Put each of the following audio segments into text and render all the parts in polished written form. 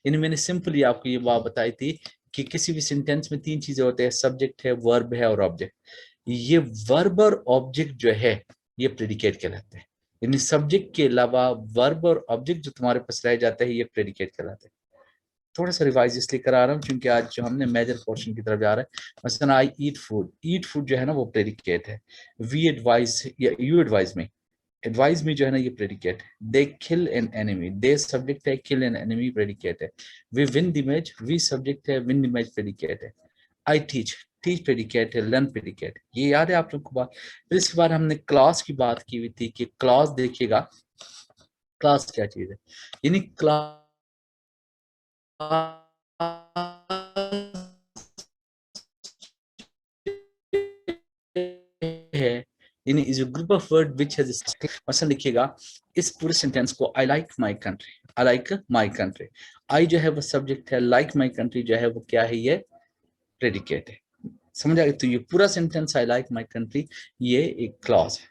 यानी मैंने सिंपली आपको ये बात बताई थी कि किसी भी सेंटेंस में तीन चीजें होते हैं, सब्जेक्ट है, वर्ब है और ऑब्जेक्ट। ये वर्ब और ऑब्जेक्ट जो है ये प्रेडिकेट कहलाते हैं। यानी सब्जेक्ट के अलावा वर्ब और ऑब्जेक्ट जो तुम्हारे पास रह जाता है ये प्रेडिकेट कहलाते हैं। थोड़ा सा रिवाइज इसलिए करा रहा हूँ क्योंकि आज जो हमने मेजर पोर्शन की तरफ जा रहे हैं, मसलन आई ईट फूड, ईट फूड जो है ना वो प्रेडिकेट है। वी एडवाइज या यू एडवाइज में, एडवाइस में जो है ना ये प्रेडिकेट है। They kill an enemy, they subject है, किल एन एनिमी प्रेडिकेट है। We win the match, we subject है, विन द मैच प्रेडिकेट है। आई टीच, टीच प्रेडिकेट है, लर्न प्रेडिकेट। ये याद है आप लोग को बात। फिर इसके बाद हमने क्लास की बात की हुई थी कि क्लास देखिएगा, क्लास क्या चीज है। यानी क्लास है, यानी is a group of word which has, मसलन लिखिएगा इस पूरे सेंटेंस को, I like my country, I like my country. I जो है वो सब्जेक्ट है, लाइक माय कंट्री जो है वो क्या है, ये प्रेडिकेट है। समझ आ गया? तो ये पूरा sentence I like my country ये एक क्लॉज है।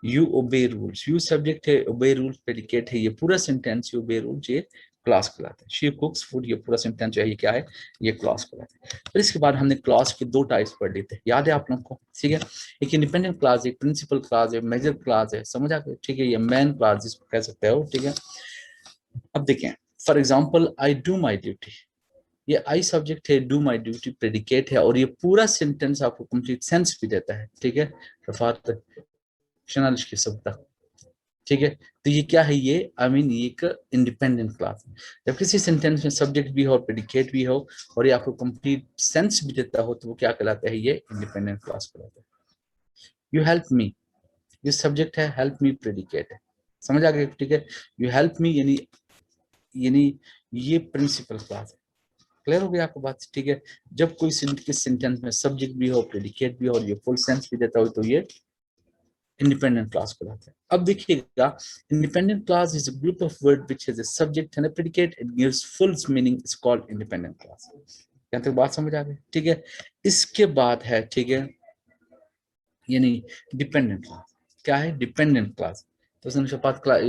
यू ओबे रूल्स, यू सब्जेक्ट है, ओबे रूल्स प्रेडिकेट है। ये पूरा सेंटेंस यू ओबे रूल्स ये क्लॉज कहलाता है। शी कुक्स फूड, ये पूरा सेंटेंस जो है ये क्या है, ये क्लॉज कहलाता है। फिर इसके बाद हमने क्लॉज के दो टाइप्स पढ़ लिए थे, याद है आप लोगों को? ठीक है, एक इंडिपेंडेंट क्लॉज, एक प्रिंसिपल क्लॉज है, मेजर क्लॉज है। समझ आ गया? ठीक है, ये मेन क्लॉज जिसको कह सकते हो। ठीक है, अब देखें for example I do my duty, ये आई सब्जेक्ट है, डू माई ड्यूटी प्रेडिकेट है, और ये पूरा सेंटेंस आपको कंप्लीट सेंस भी देता है। ठीक है, रफात शनालिश की सबता। ठीक है, तो ये क्या है, ये आई मीन ये एक इंडिपेंडेंट क्लास है। जब किसी सेंटेंस में सब्जेक्ट भी हो, प्रेडिकेट भी हो, और ये आपको कंप्लीट सेंस भी देता हो, तो वो क्या कहलाता है, ये इंडिपेंडेंट क्लास कहलाता है। यू हेल्प मी, ये सब्जेक्ट है, हेल्प मी प्रेडिकेट है। समझ आ गया? ठीक है, यू हेल्प मी यानी यानी ये प्रिंसिपल क्लास है। क्लियर हो गया आपको बात? ठीक है, जब कोई किस सेंटेंस में सब्जेक्ट भी हो, प्रेडिकेट भी हो, और ये फुल सेंस भी देता हो, तो ये इंडिपेंडेंट क्लास कहलाता है। अब देखिएगा, independent class is a group of word which has a subject and a predicate, it gives full meaning, is called independent class. यहाँ तक बात समझ आ गई? ठीक है, इसके बाद है, ठीक है, यानी डिपेंडेंट क्लास। क्या है डिपेंडेंट क्लास? तो उसने शपात क्लास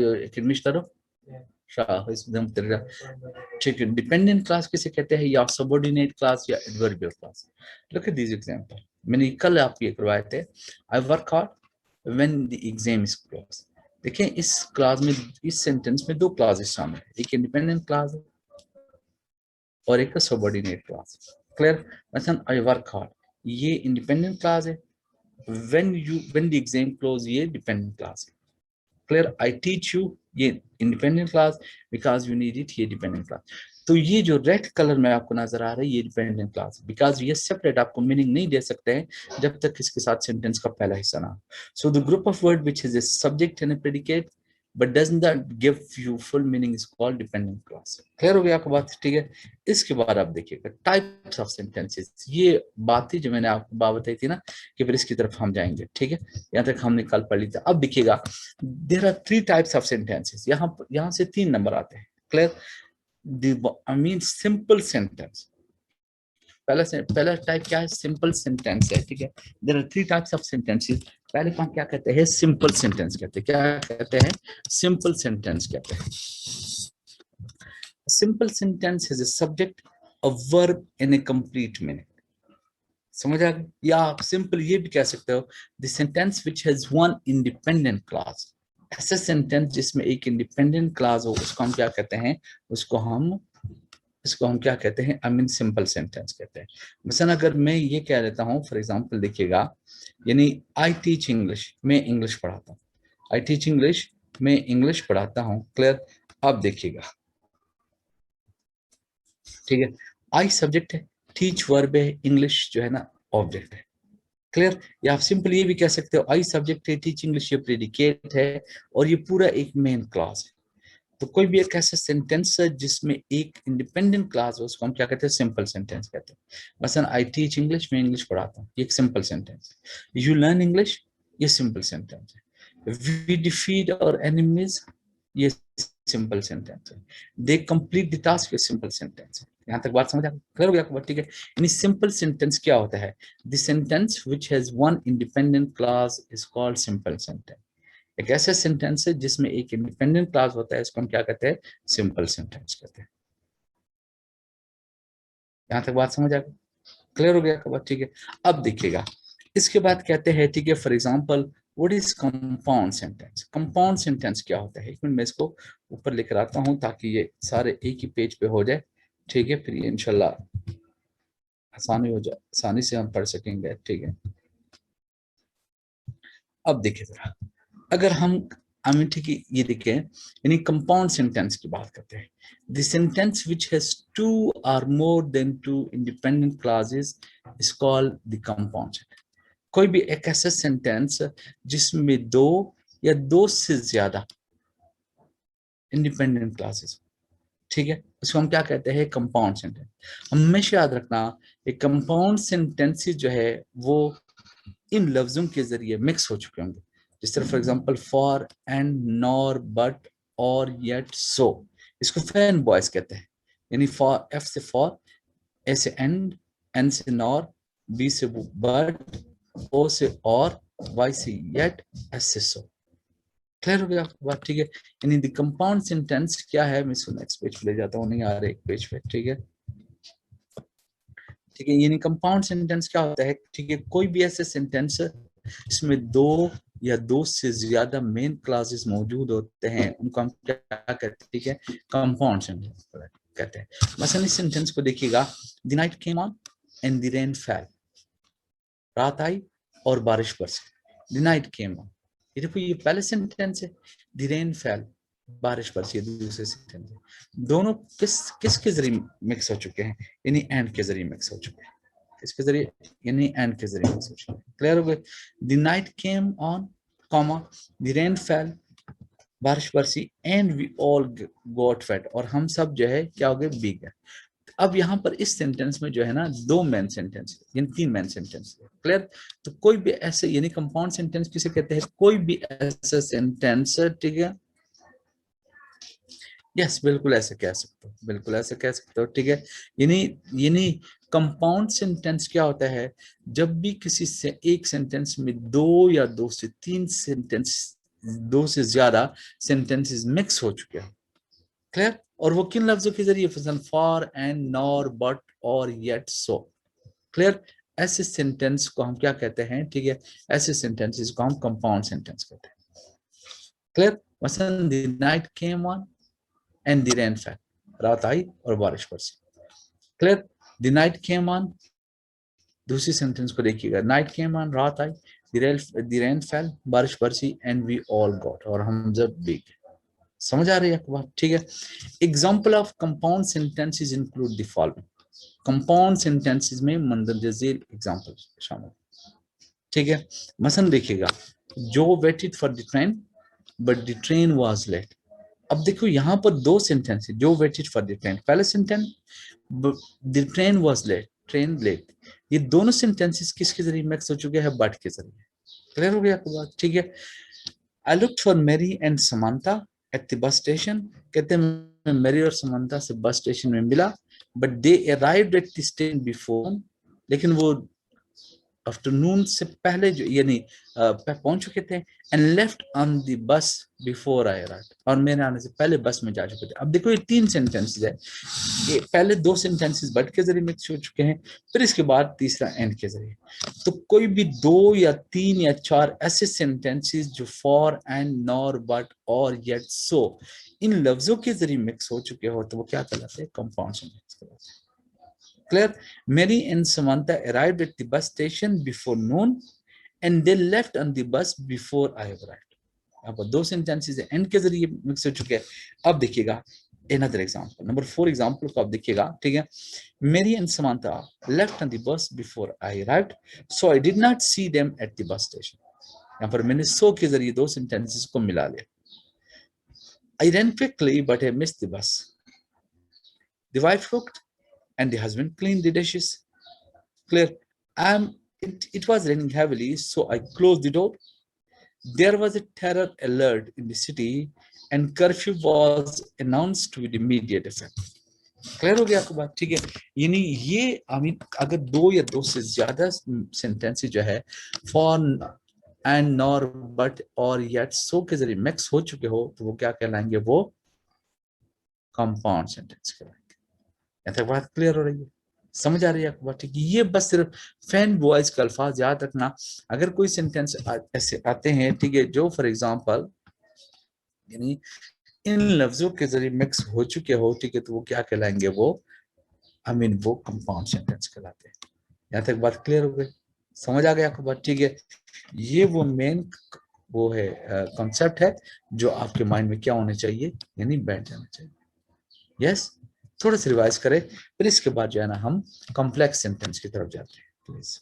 ठीक है, डिपेंडेंट क्लास किसे कहते हैं, या सबऑर्डिनेट क्लास या adverbial class. Look at this example, मैंने कल आपको ये करवाए थे। I work hard when the exam is close. देखिए इस क्लास में, इस सेंटेंस में दो क्लासेस शामिल है, एक इंडिपेंडेंट क्लास है और एक सबऑर्डिनेट क्लास। क्लियर? मतलब आई वर्क हार्ड ये इंडिपेंडेंट क्लास है, व्हेन द एग्जाम क्लोज ये डिपेंडेंट क्लास है। क्लियर? आई टीच यू ये independent class, because you need it ये डिपेंडेंट क्लास। तो ये जो रेड कलर में आपको नजर आ रहा है ये डिपेंडेंट क्लास, बिकॉज ये सेपरेट आपको मीनिंग नहीं दे सकते हैं जब तक इसके साथ सेंटेंस का पहला हिस्सा ना। So the group of word which is a subject and a predicate but doesn't give you full meaning is called dependent class. Clear हो गया आपको बात? ठीक है, इसके बाद आप देखिएगा टाइप्स ऑफ सेंटेंसेस। ये बात थी जो मैंने आपको बात बताई थी ना कि फिर इसकी तरफ हम जाएंगे। ठीक है, यहाँ तक हमने कल पढ़ ली थी। अब देखिएगा there are three types of sentences, यहाँ से तीन नंबर आते हैं। Clear? I mean simple sentence. पहला टाइप क्या है, सिंपल सेंटेंस है। ठीक है, there are three types of sentences. पहले को हम क्या कहते हैं, सिंपल सेंटेंस कहते हैं। क्या कहते हैं, सिंपल सेंटेंस कहते हैं। Simple sentence is a subject, a verb in A complete meaning. समझ आ गया? या आप सिंपल ये भी कह सकते हो, the sentence which has one independent clause. ऐसा सेंटेंस जिसमें एक इंडिपेंडेंट क्लॉज हो उसको हम क्या कहते हैं, उसको हम क्या कहते हैं, आई मीन सिंपल सेंटेंस कहते हैं। मिसाल अगर मैं ये कह देता हूँ, फॉर एग्जांपल देखिएगा, यानी आई टीच इंग्लिश, मैं इंग्लिश पढ़ाता हूँ। आई टीच इंग्लिश, मैं इंग्लिश पढ़ाता हूँ। क्लियर? अब देखिएगा, ठीक है, आई सब्जेक्ट है, टीच वर्ब है, इंग्लिश जो है ना ऑब्जेक्ट है। क्लियर? या आप सिंपल ये भी कह सकते हो, आई सब्जेक्ट है, टीच इंग्लिश ये प्रेडिकेट है, और ये पूरा एक मेन क्लास है। तो कोई भी एक ऐसा सेंटेंस है जिसमें एक इंडिपेंडेंट क्लास हो उसको हम क्या कहते हैं, सिंपल सेंटेंस कहते हैं। मसलन आई टीच इंग्लिश, मैं इंग्लिश पढ़ाता हूँ, ये एक सिंपल सेंटेंस है। यू लर्न इंग्लिश, ये सिंपल सेंटेंस है। वी डिफीट और एनिमीज, ये सिंपल सेंटेंस है। दे कंप्लीट द टास्क, ये सिंपल सेंटेंस है। यहाँ तक बात समझ आ गई? क्लियर हो गया? ठीक है, यानी सिंपल सेंटेंस क्या होता है, the sentence which has one independent class is called simple sentence. एक ऐसा सेंटेंस है जिसमें एक इंडिपेंडेंट क्लास होता है, इसको हम क्या कहते हैं, सिंपल सेंटेंस कहते हैं। यहाँ तक बात समझ आ गई, क्लियर हो गया बात, ठीक है। अब देखिएगा इसके बाद कहते हैं, ठीक है, for example what is compound sentence. Compound sentence क्या होता है, एक मिनट मैं इसको ऊपर लेकर आता हूं ताकि ये सारे एक ही पेज पे हो जाए, ठीक है, फिर ये इंशाल्लाह आसानी हो जाए, आसानी से हम पढ़ सकेंगे, ठीक है। अब देखिए जरा, अगर हम हमें ठीक है ये देखें, यानी कंपाउंड सेंटेंस की बात करते हैं, the sentence which has two और more than two independent clauses is called the compound sentence. कोई भी एक ऐसा सेंटेंस जिसमें दो या दो से ज्यादा इंडिपेंडेंट क्लासेस, ठीक है, उसको हम क्या कहते हैं, कंपाउंड सेंटेंस। हमेशा याद रखना, एक कंपाउंड सेंटेंस जो है वो इन लफ्जों के जरिए मिक्स हो चुके होंगे, जिस तरह for example for and nor but और येट सो, इसको फैन बॉयज कहते हैं। यानी फॉर, एफ से फॉर, ए से एन से नॉर, बी से बट, ओ से और, वाई से येट, एस से सो। क्लियर हो गया आपको बात, ठीक है। यानी द कंपाउंड सेंटेंस क्या है, मैं इसको नेक्स्ट पेज पे ले जाता हूँ, नहीं आ रहा एक पेज पे, ठीक है, ठीक है। यानी कंपाउंड सेंटेंस क्या होता है, ठीक है, कोई भी ऐसे सेंटेंस इसमें दो या दो से ज्यादा मेन क्लासेस मौजूद होते हैं, उनको हम क्या कहते हैं, ठीक है, कंपाउंड सेंटेंस कहते हैं। मसलन इस सेंटेंस को देखिएगा, the night came on and the rain fail, रात आई और बारिश बरसी, द नाइट केम ऑन, ये देखो ये पहले सेंटेंस है, द रेन फेल, बारिश बरसी दूसरे सेंटेंस है। दोनों किसके जरिए मिक्स हो चुके हैं, यानी एंड के जरिए मिक्स हो चुके हैं, इसके जरिए, यानी एंड के जरिए मिक्स हो चुके हैं। क्लियर हो गए, the night came on, comma, the rain fell, बारिश बरसी, and we all got wet, और हम सब जो है क्या हो गए, भीग गए। अब यहाँ पर इस सेंटेंस में जो है ना दो मेन सेंटेंस, यानी तीन मेन सेंटेंस, क्लियर। तो कोई भी ऐसे, यानी कंपाउंड सेंटेंस किसे कहते हैं, कोई भी ऐसा सेंटेंस, ठीक है, यस बिल्कुल ऐसे कह सकते हो, बिल्कुल ऐसे कह सकते हो, ठीक है। यानी यानी कंपाउंड सेंटेंस क्या होता है, जब भी किसी से एक सेंटेंस में दो या दो से तीन सेंटेंस, दो से ज्यादा सेंटेंसेस मिक्स हो चुके हैं, क्लियर, और वो किन लफ्जों के जरिए, फॉर एंड नॉर बट और येट सो, क्लियर, ऐसे सेंटेंस को हम क्या कहते हैं, ठीक है, ऐसे सेंटेंसेस को हम कंपाउंड सेंटेंस कहते हैं, क्लियर। मसलन the night came on and the rain fail, रात आई और बारिश बरसी, clear. The night came on, दूसरी सेंटेंस को देखिएगा, नाइट केम ऑन, रात आई, द रेन फेल, बारिश बरसी, एंड वी ऑल गॉट, और हम जब भीग। समझ आ रही है आपको बात, ठीक है। Example of compound sentences include the following, compound sentences में मंदरजेर एग्जाम्पल शामिल, ठीक है। मसलन देखिएगा, Joe waited for the train but the train was late. अब देखो यहाँ पर दो सेंटेंस है, Joe waited for the train, पहले sentence the train was late, train late, ये दोनों सेंटेंसेस किसके जरिए मिक्स हो चुके हैं, बट के जरिए। क्लियर हो गया आपको बात, ठीक है। I looked for Mary and Samantha at the bus station, कहते हैं मैं मैरी और समंता से बस स्टेशन में मिला, but they arrived at the station before, लेकिन वो आफ्टरनून से पहले जो, यानी पहुंच चुके थे, and left on the bus before I arrived, और मेरे आने से पहले बस में जा चुके थे। अब देखो ये तीन सेंटेंसेस है, ये पहले दो सेंटेंसेस बट के जरिए मिक्स हो चुके हैं, फिर इसके बाद तीसरा एंड के जरिए। तो कोई भी दो या तीन या चार ऐसे सेंटेंसेस जो फॉर एंड नॉर बट और येट सो इन लफ्जों के जरिए मिक्स हो चुके हो, तो वो क्या कहलाते हैं, कंपाउंड सेंटेंस कहलाते हैं, clear. Mary and Samantha arrived at the bus station before noon and they left on the bus before I arrived. अब दो सेंटेंसेस एंड के जरिए मिक्स हो चुके हैं। अब देखिएगा another example, नंबर 4 एग्जांपल को आप देखिएगा, ठीक है। Mary and Samantha left on the bus before I arrived, so I did not see them at the bus station. यहाँ पर मैंने so के जरिए दो सेंटेंसेस को मिला लिया। I ran quickly but I missed the bus. The wife cooked and the husband cleaned the dishes. Clear. It was raining heavily, so I closed the door. There was a terror alert in the city, and curfew was announced with immediate effect. Clear हो गया आपको बात, ठीक है। यानी ये अगर दो या दो से ज्यादा सेंटेंसेस जो है फॉर एंड नॉर बट और येट सो के जरिए मिक्स हो चुके हो, तो वो क्या कहलाएंगे, वो कंपाउंड सेंटेंस कहलाएंगे। यहाँ तक बात क्लियर हो रही है, समझ आ रही है आपको बात? ठीक है, ये बस सिर्फ फैन बॉयज का अल्फाज याद रखना। अगर कोई सेंटेंस ऐसे आते हैं, ठीक है, जो फॉर एग्जांपल यानी इन लफ्जों के जरिए मिक्स हो चुके हो, ठीक है, तो वो क्या कहलाएंगे? वो वो कंपाउंड सेंटेंस कहलाते हैं। यहाँ तक बात क्लियर हो गई? समझ आ गया आपको बात? ठीक है, ये वो मेन वो है कॉन्सेप्ट है जो आपके माइंड में क्या होने चाहिए, यानी बैठ जाना चाहिए। यस, थोड़ा सा रिवाइज करें, फिर इसके बाद जो है ना हम कॉम्प्लेक्स सेंटेंस की तरफ जाते हैं प्लीज।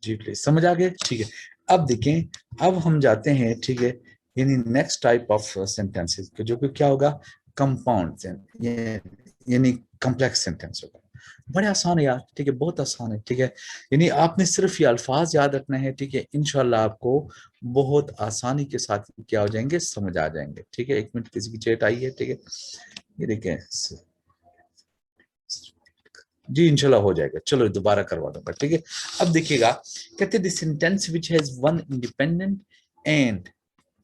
जी प्लीज, समझ आ गए? ठीक है, अब देखें, अब हम जाते हैं, ठीक है, यानी नेक्स्ट टाइप ऑफ सेंटेंसेस जो कि क्या होगा? कंपाउंड, यानी कॉम्प्लेक्स सेंटेंस होगा। बड़े आसान है यार, ठीक है, बहुत आसान है, ठीक है। यानी आपने सिर्फ ये अल्फाज याद रखना है, ठीक है, इंशाल्लाह आपको बहुत आसानी के साथ क्या हो जाएंगे, समझ आ जाएंगे। ठीक है, एक मिनट, किसी की चेट आई है, ठीक है, ये देखें जी, इंशाल्लाह हो जाएगा। चलो दोबारा करवा दूंगा, ठीक है। अब देखिएगा, कहते हैं sentence which has one independent and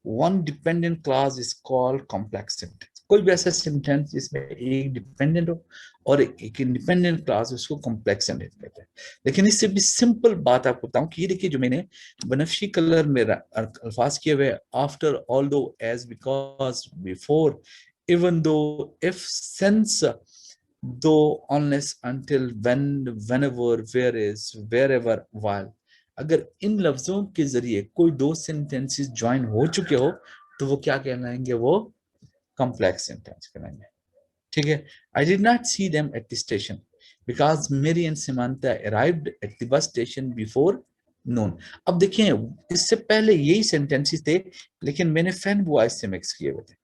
one dependent clause is called complex sentence. कोई भी ऐसा सेंटेंस जिसमें एक डिपेंडेंट हो और एक इंडिपेंडेंट क्लॉज, उसको कॉम्प्लेक्स सेंटेंस कहते हैं। लेकिन इससे भी सिंपल बात आपको बताऊं कि ये देखिए, जो मैंने बनफशी कलर में अल्फाज किए हुए, after, although, as, because, before, even though, if, since, though, unless, until, when, whenever, whereas, wherever, while, अगर इन लफ्जों के जरिए कोई दो सेंटेंसेस ज्वाइन हो चुके हो तो वो क्या कहलाएंगे? वो कॉम्प्लेक्स सेंटेंस कहलाएंगे। ठीक है, I did not see them at the station because Mary and Simanta arrived at the bus station before noon. अब देखिए, इससे पहले यही सेंटेंसेस थे, लेकिन मैंने फैन वॉइस से मिक्स किए हुए थे।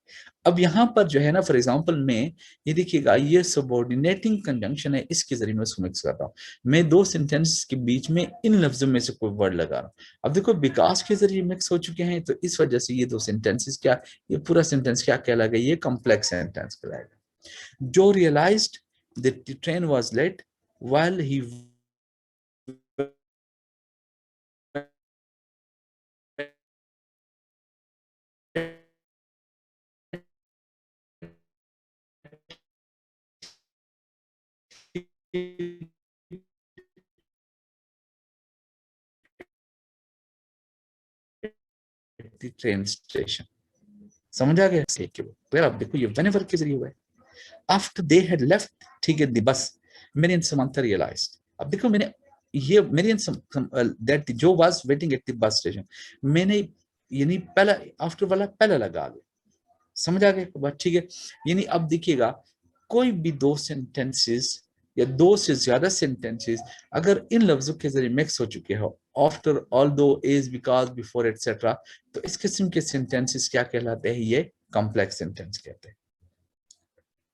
अब यहाँ पर जो है ना, फॉर एग्जांपल में ये देखिएगा, ये सबऑर्डिनेटिंग कंजंक्शन है, इसके जरिए मैं उसको मिक्स कर रहा हूँ। मैं दो सेंटेंस के बीच में इन लफ्जों में से कोई वर्ड लगा रहा हूँ। अब देखो, विकास के जरिए मिक्स हो चुके हैं, तो इस वजह से ये दो सेंटेंसेस क्या, ये पूरा सेंटेंस क्या कहलाएगा? ये कॉम्प्लेक्स सेंटेंस कहलाएगा। Joe realised that the train was late while he train station. समझ आ गया? फिर आप देखो, ये व्हेनेवर के जरिए हुआ है। आफ्टर दे हैड लेफ्ट, ठीक है, द बस, मेरी एंड समंथा रियलाइज्ड। अब देखो, मैंने ये मेरी एंड दैट जो was waiting eight the bus station, मैंने यानी पहला, आफ्टर वाला पहला लगा लिया। समझ आ गया बात? ठीक है, यानी अब देखिएगा, कोई भी दो सेंटेंसेस या दो से ज्यादा सेंटेंसेस अगर इन लफ्जों के जरिए मिक्स हो चुके हो, after, although, is, because, before, etcetera, तो इस किस्म के सेंटेंसेस क्या कहलाते हैं? ये कॉम्प्लेक्स सेंटेंस कहते हैं।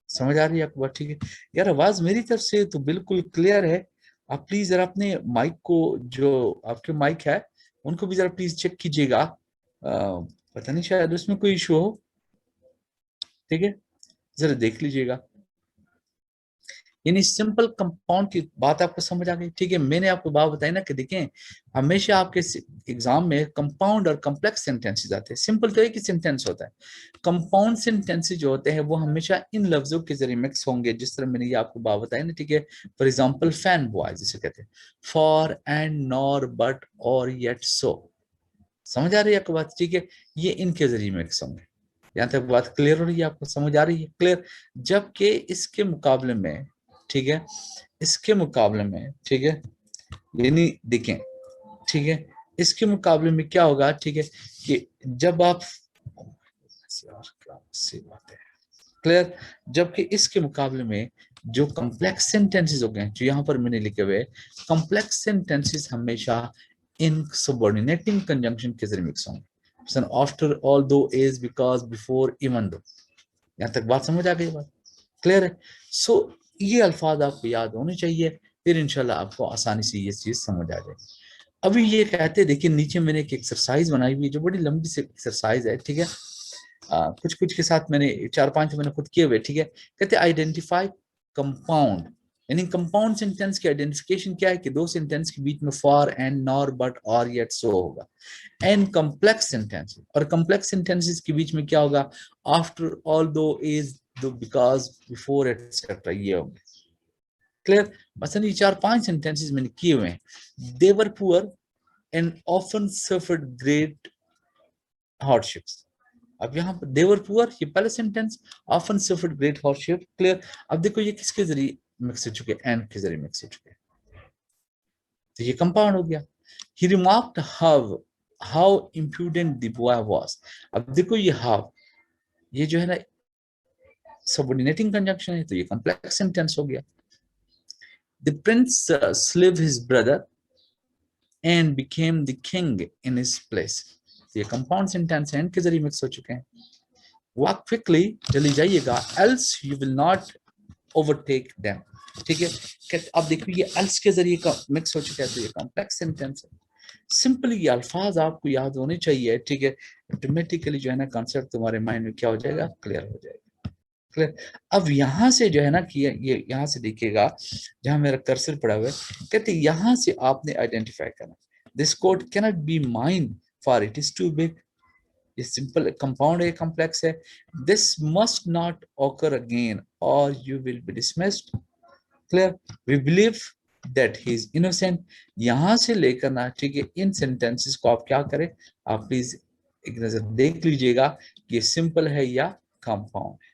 समझ आ रही है आपको बात? ठीक है यार, आवाज मेरी तरफ से तो बिल्कुल क्लियर है। आप प्लीज जरा अपने माइक को, जो आपके माइक है, उनको भी जरा प्लीज चेक कीजिएगा। पता नहीं, शायद उसमें कोई इशू हो। ठीक है, जरा देख लीजिएगा। यानी सिंपल कंपाउंड की बात आपको समझ आ गई, ठीक है। मैंने आपको बात बताई ना कि देखें, हमेशा आपके एग्जाम में कंपाउंड और कॉम्प्लेक्स सेंटेंसेस आते हैं। सिंपल तो एक ही सेंटेंस होता है। कंपाउंड सेंटेंसेस जो होते हैं वो हमेशा इन लफ्जों के जरिए मिक्स होंगे, जिस तरह मैंने ये आपको बात बताई ना, ठीक है। फॉर एग्जाम्पल फैन बॉय जिसे कहते हैं, फॉर एंड नॉर बट और येट सो। समझ आ रही है आपको बात, ठीक है। ये इनके जरिए मिक्स होंगे। यहाँ तक बात क्लियर हो रही है, आपको समझ आ रही है, क्लियर। जबकि इसके मुकाबले में, ठीक है, इसके मुकाबले में, ठीक है, यानी देखें, ठीक है, इसके मुकाबले में क्या होगा, ठीक है, कि जब आप बात है, क्लियर। जबकि इसके मुकाबले में जो कॉम्प्लेक्स सेंटेंसेस हो गए, जो यहाँ पर मैंने लिखे हुए, कॉम्प्लेक्स सेंटेंसेस हमेशा इन सबऑर्डिनेटिंग कंजंक्शन के जरिए मिक्स होंगे। आफ्टर ऑल दो इज, बिकॉज, बिफोर, इवन दो। यहाँ तक बात समझ आ गई, बात क्लियर है। सो ये अल्फाज आपको याद होने चाहिए, फिर इंशाल्लाह आपको आसानी से ये चीज समझ आ जाएगी। अभी ये कहते, देखिए नीचे मैंने एक एक्सरसाइज बनाई हुई है जो बड़ी लंबी सी एक्सरसाइज है, ठीक है। कुछ कुछ के साथ मैंने चार पांच मैंने खुद किए हुए, ठीक है। कहते आइडेंटिफाई कंपाउंड, यानी कंपाउंड सेंटेंस की आइडेंटिफिकेशन क्या है कि दो सेंटेंस के बीच में फॉर एंड नॉर बट और येट सो होगा। एंड कॉम्प्लेक्स सेंटेंस, और कॉम्प्लेक्स सेंटेंसेस के बीच में क्या होगा, आफ्टर ऑल दो इज, दो बिकॉज, बिफोर, एटसेट्रा, ये होंगे, क्लियर। मसलन ये चार पांच सेंटेंसेस मैंने किए हुए हैं। They were poor and often suffered great hardships. अब यहाँ पर देवर पुअर, ये पहले सेंटेंस, often suffered great hardship, clear. अब देखो ये किसके जरिए मिक्स हो चुके, एंड के जरिए मिक्स हो चुके, तो ये कंपाउंड हो गया। He remarked how how imprudent the boy was. अब देखो ये हाउ, ये जो है ना सबऑर्डिनेटिंग कंजंक्शन है, तो ये कॉम्प्लेक्स सेंटेंस हो गया। The Prince slave his brother and became the king in his place. ये कंपाउंड सेंटेंस है, एंड के जरिए मिक्स हो चुके हैं। वॉक क्विकली, जल्दी जाइएगा, else you will not overtake them, ठीक है। अब देखिए ये एल्स के जरिए का मिक्स हो चुका है, तो ये कॉम्प्लेक्स सेंटेंस है। सिंपली ये अल्फाज आपको याद होने चाहिए, ठीक है। ऑटोमेटिकली जो है ना कॉन्सेप्ट तुम्हारे माइंड में क्या हो जाएगा, क्लियर हो जाएगा, क्लियर। अब यहाँ से जो है ना कि ये यहाँ से देखिएगा, जहाँ मेरा कर्सर पड़ा हुआ है, कहते यहाँ से आपने आइडेंटिफाई करना, this code cannot be mine for it is too big. ये सिंपल कंपाउंड है, कॉम्प्लेक्स है। This must not occur again और you will be dismissed, clear. We believe that he is innocent. यहां से लेकर ना, ठीक है, इन सेंटेंसेस को आप क्या करें, आप प्लीज एक नजर देख लीजिएगा कि सिंपल है या कंपाउंड है,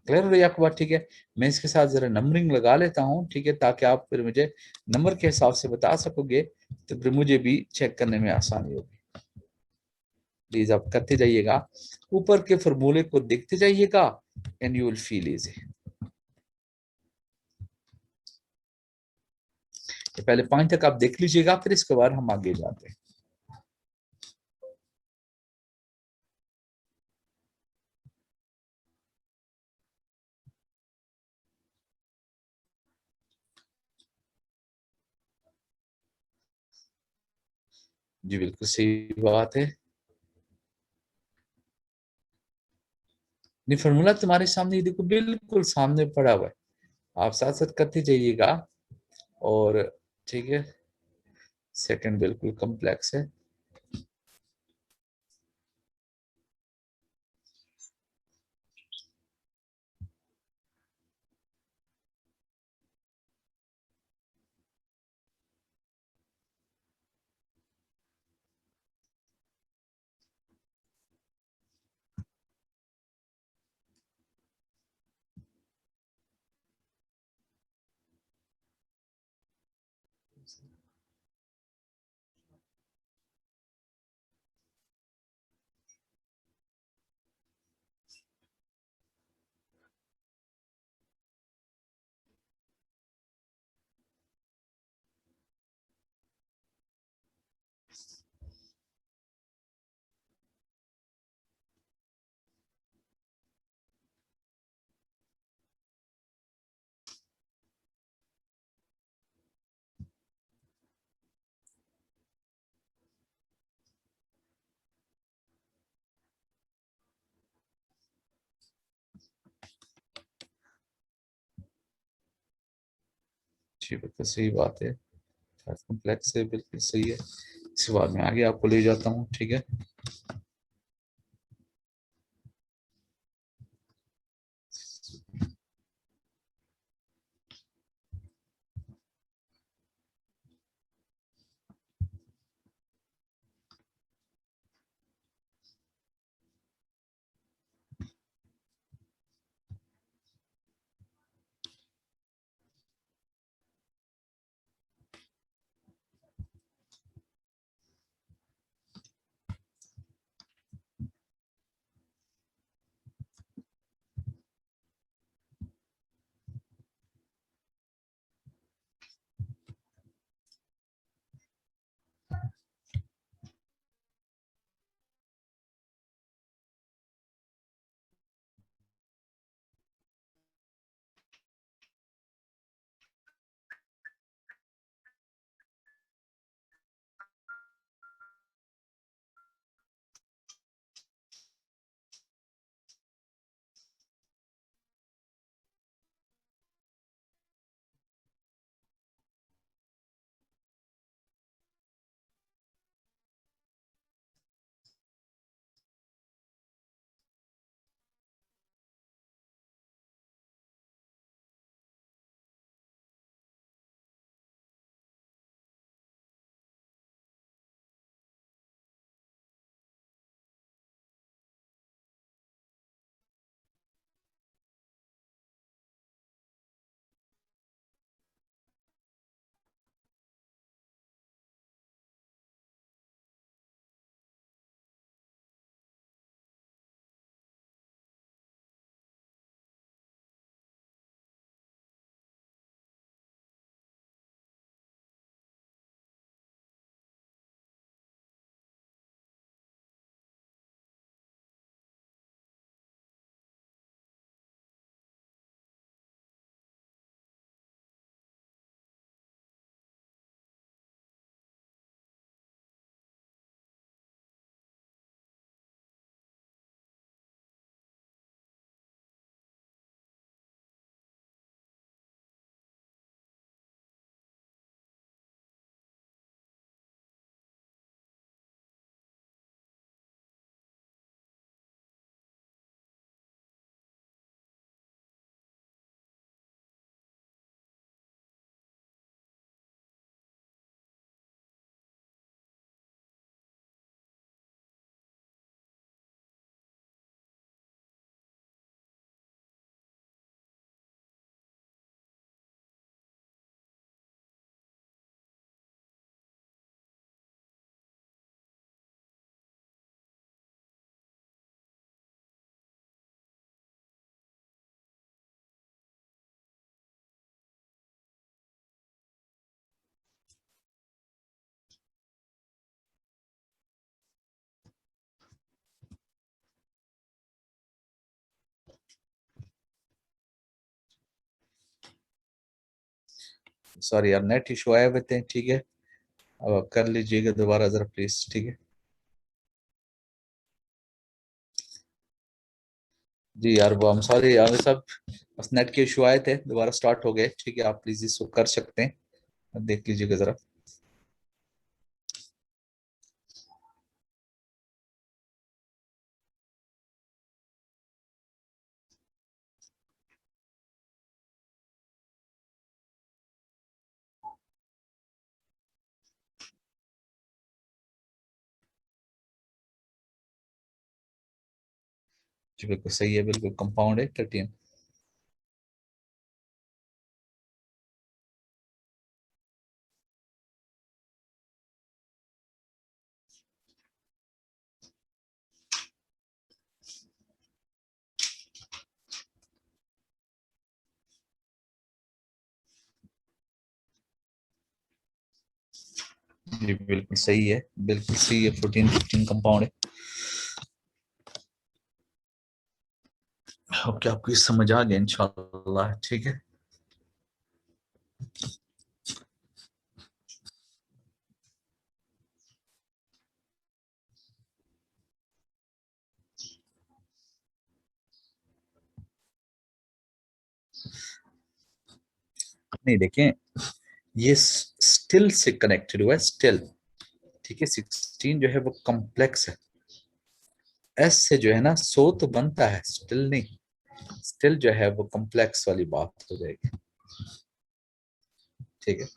क्लियर हो रही है आपको बात, ठीक है। मैं इसके साथ जरा नंबरिंग लगा लेता हूं, ठीक है, ताकि आप फिर मुझे नंबर के हिसाब से बता सकोगे, तो फिर मुझे भी चेक करने में आसानी होगी। प्लीज आप करते जाइएगा, ऊपर के फॉर्मूले को देखते जाइएगा, and you will feel easy. पहले पांच तक आप देख लीजिएगा, फिर इसके बाद हम आगे जाते हैं। जी बिल्कुल सही बात है। नहीं, फॉर्मूला तुम्हारे सामने देखो, बिल्कुल सामने पड़ा हुआ है, आप साथ साथ करते जाइएगा। और ठीक है, सेकंड बिल्कुल कॉम्प्लेक्स है। जी बिल्कुल सही बात है, कॉम्प्लेक्स है, बिल्कुल सही है। इसी बात में आगे आपको ले जाता हूँ, ठीक है। सॉरी यार, नेट इशू आए हुए थे, ठीक है। अब आप कर लीजिएगा दोबारा जरा प्लीज, ठीक है। जी यार, वो हम सॉरी यार, सब बस नेट के इशू आए थे, दोबारा स्टार्ट हो गए, ठीक है। आप प्लीज इसको कर सकते हैं, देख लीजिएगा जरा। जी बिल्कुल सही है, बिल्कुल कंपाउंड है 13। जी बिल्कुल सही है, बिल्कुल सही है, 14 15 कंपाउंड है। ओके, आपको ये समझ आ गया इंशाल्लाह, ठीक है। नहीं देखें, ये स्टिल से कनेक्टेड हुआ है, स्टिल, ठीक है। 16 जो है वो कॉम्प्लेक्स है, एस से जो है ना सो तो बनता है, स्टिल नहीं, स्टिल जो है वो कॉम्प्लेक्स वाली बात हो जाएगी, ठीक है।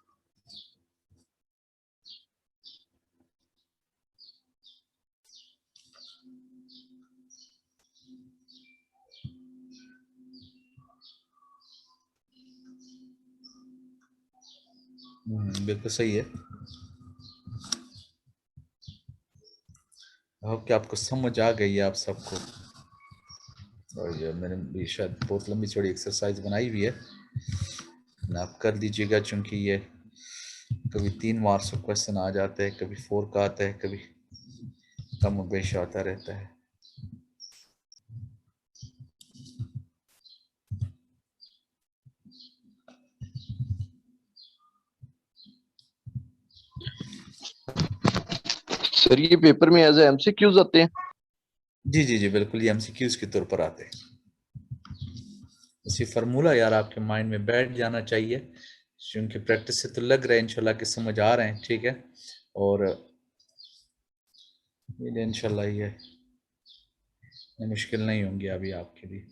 बिल्कुल सही है। होप कि आपको समझ आ गई है आप सबको। और ये मैंने भी शायद बहुत लंबी चौड़ी एक्सरसाइज बनाई हुई है, आप कर लीजिएगा, चूंकि ये कभी 3 मार्क्स का क्वेश्चन आ जाता है, कभी 4 का आता है, कभी कम बेश आता रहता है। सर ये पेपर में एज एमसीक्यूज आते हैं? जी जी जी बिल्कुल, ये एमसीक्यूज के तौर पर आते हैं। इसी फार्मूला यार आपके माइंड में बैठ जाना चाहिए, क्योंकि प्रैक्टिस से तो लग रहा है इंशाल्लाह कि समझ आ रहे हैं, ठीक है। और ये इंशाल्लाह ये मुश्किल नहीं होंगी अभी आपके लिए।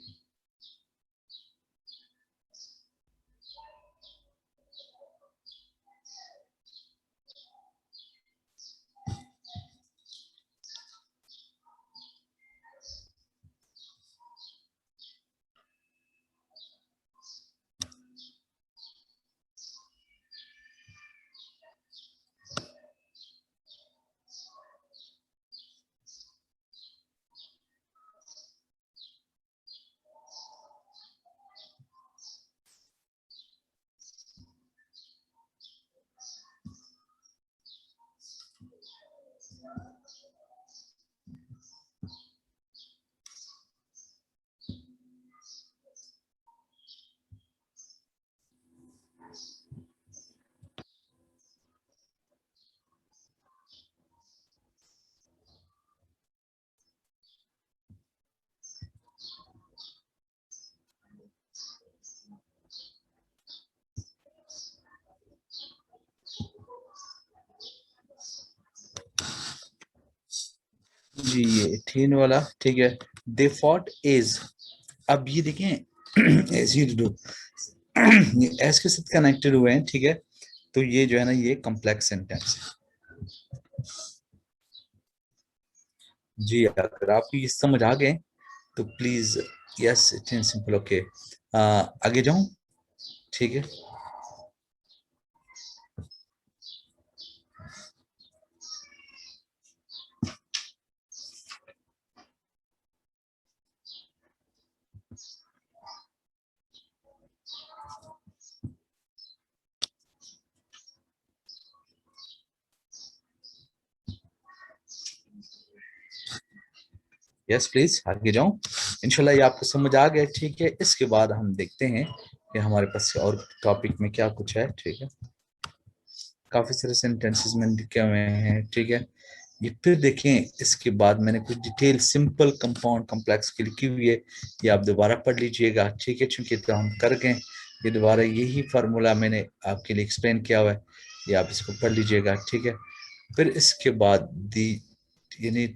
जी ये 18 वाला, ठीक है। दे फॉट इज, अब ये देखें ऐसी डू ये एस के साथ कनेक्टेड हुए हैं, ठीक है। तो ये जो है ना ये कॉम्प्लेक्स सेंटेंस है। जी अगर आपको ये समझ आ गए तो please, yes it is simple, okay. आगे जाऊं, ठीक है। यस प्लीज आगे जाऊं, इंशाल्लाह ये आपको समझ आ गया, ठीक है। इसके बाद हम देखते हैं कि हमारे पास और टॉपिक में क्या कुछ है, ठीक है। काफी सारे सेंटेंसेस मैंने लिखे हुए हैं, ठीक है। ये फिर देखें, इसके बाद मैंने कुछ डिटेल सिंपल कंपाउंड कॉम्प्लेक्स की लिखी हुई है, ये आप दोबारा पढ़ लीजिएगा, ठीक है, चूंकि तो हम कर गए। ये दोबारा यही फार्मूला मैंने आपके लिए एक्सप्लेन किया हुआ है, ये आप इसको पढ़ लीजिएगा, ठीक है। फिर इसके बाद दी, यानी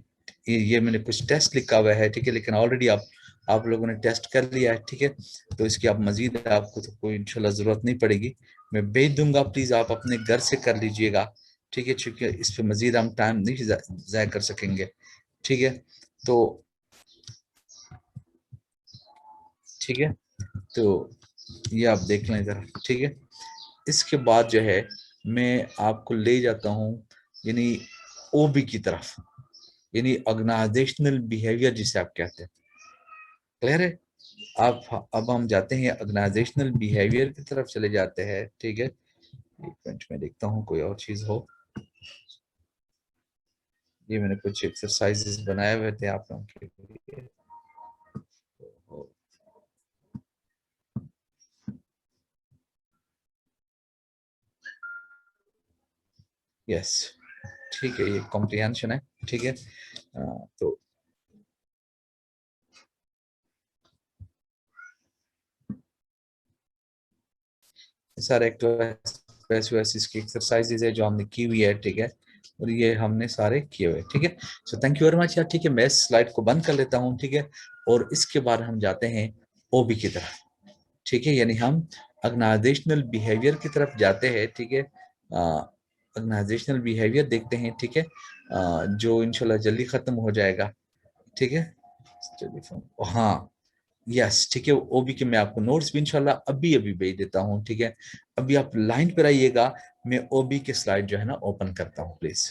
ये मैंने कुछ टेस्ट लिखा हुआ है, ठीक है, लेकिन ऑलरेडी आप लोगों ने टेस्ट कर लिया है, ठीक है। तो इसकी आप मजीद आपको तो कोई इंशाल्लाह जरूरत नहीं पड़ेगी, मैं भेज दूंगा, प्लीज आप अपने घर से कर लीजिएगा, ठीक है, चूंकि इस पे मजीद हम टाइम नहीं जाया कर सकेंगे, ठीक है। तो ठीक है, तो ये आप देख लें जरा, ठीक है। इसके बाद जो है मैं आपको ले जाता हूँ यानी ओबी की तरफ, यानी ऑर्गेनाइजेशनल बिहेवियर जिसे आप कहते हैं, क्लियर है। आप अब हम जाते हैं ऑर्गेनाइजेशनल बिहेवियर की तरफ चले जाते हैं, ठीक है। एक मिनट में देखता हूँ कोई और चीज हो। ये मैंने कुछ एक्सरसाइजेस बनाए हुए थे आप लोगों के लिए। यस, ठीक है, ये कॉम्प्रिहेंशन है, ठीक है। तो सारे वैसे वैसे इसकी एक्सरसाइजेज है जो हमने की हुई है, ठीक है, और ये हमने सारे किए हुए, ठीक है। So thank you very much यार, ठीक है, मैं स्लाइड को बंद कर लेता हूँ, ठीक है, और इसके बाद हम जाते हैं ओबी की तरफ, ठीक है, यानी हम ऑर्गेनाइजेशनल बिहेवियर की तरफ जाते हैं, ठीक है। ऑर्गेनाइजेशनल बिहेवियर देखते हैं, ठीक है, जो इंशाल्लाह जल्दी खत्म हो जाएगा, ठीक है। हाँ, यस, ठीक है, ओबी के मैं आपको नोट्स भी इंशाल्लाह अभी अभी भेज देता हूँ, ठीक है। अभी आप लाइन पर आइएगा, मैं ओबी के स्लाइड जो है ना ओपन करता हूँ प्लीज।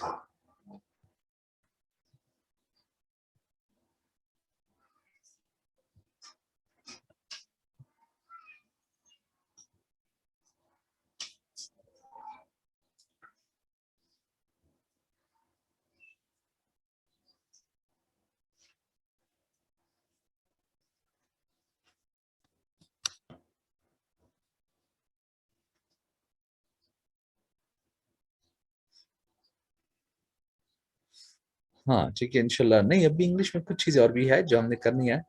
हाँ, ठीक है, इंशाल्लाह नहीं, अभी इंग्लिश में कुछ चीजें और भी है जो हमने करनी है,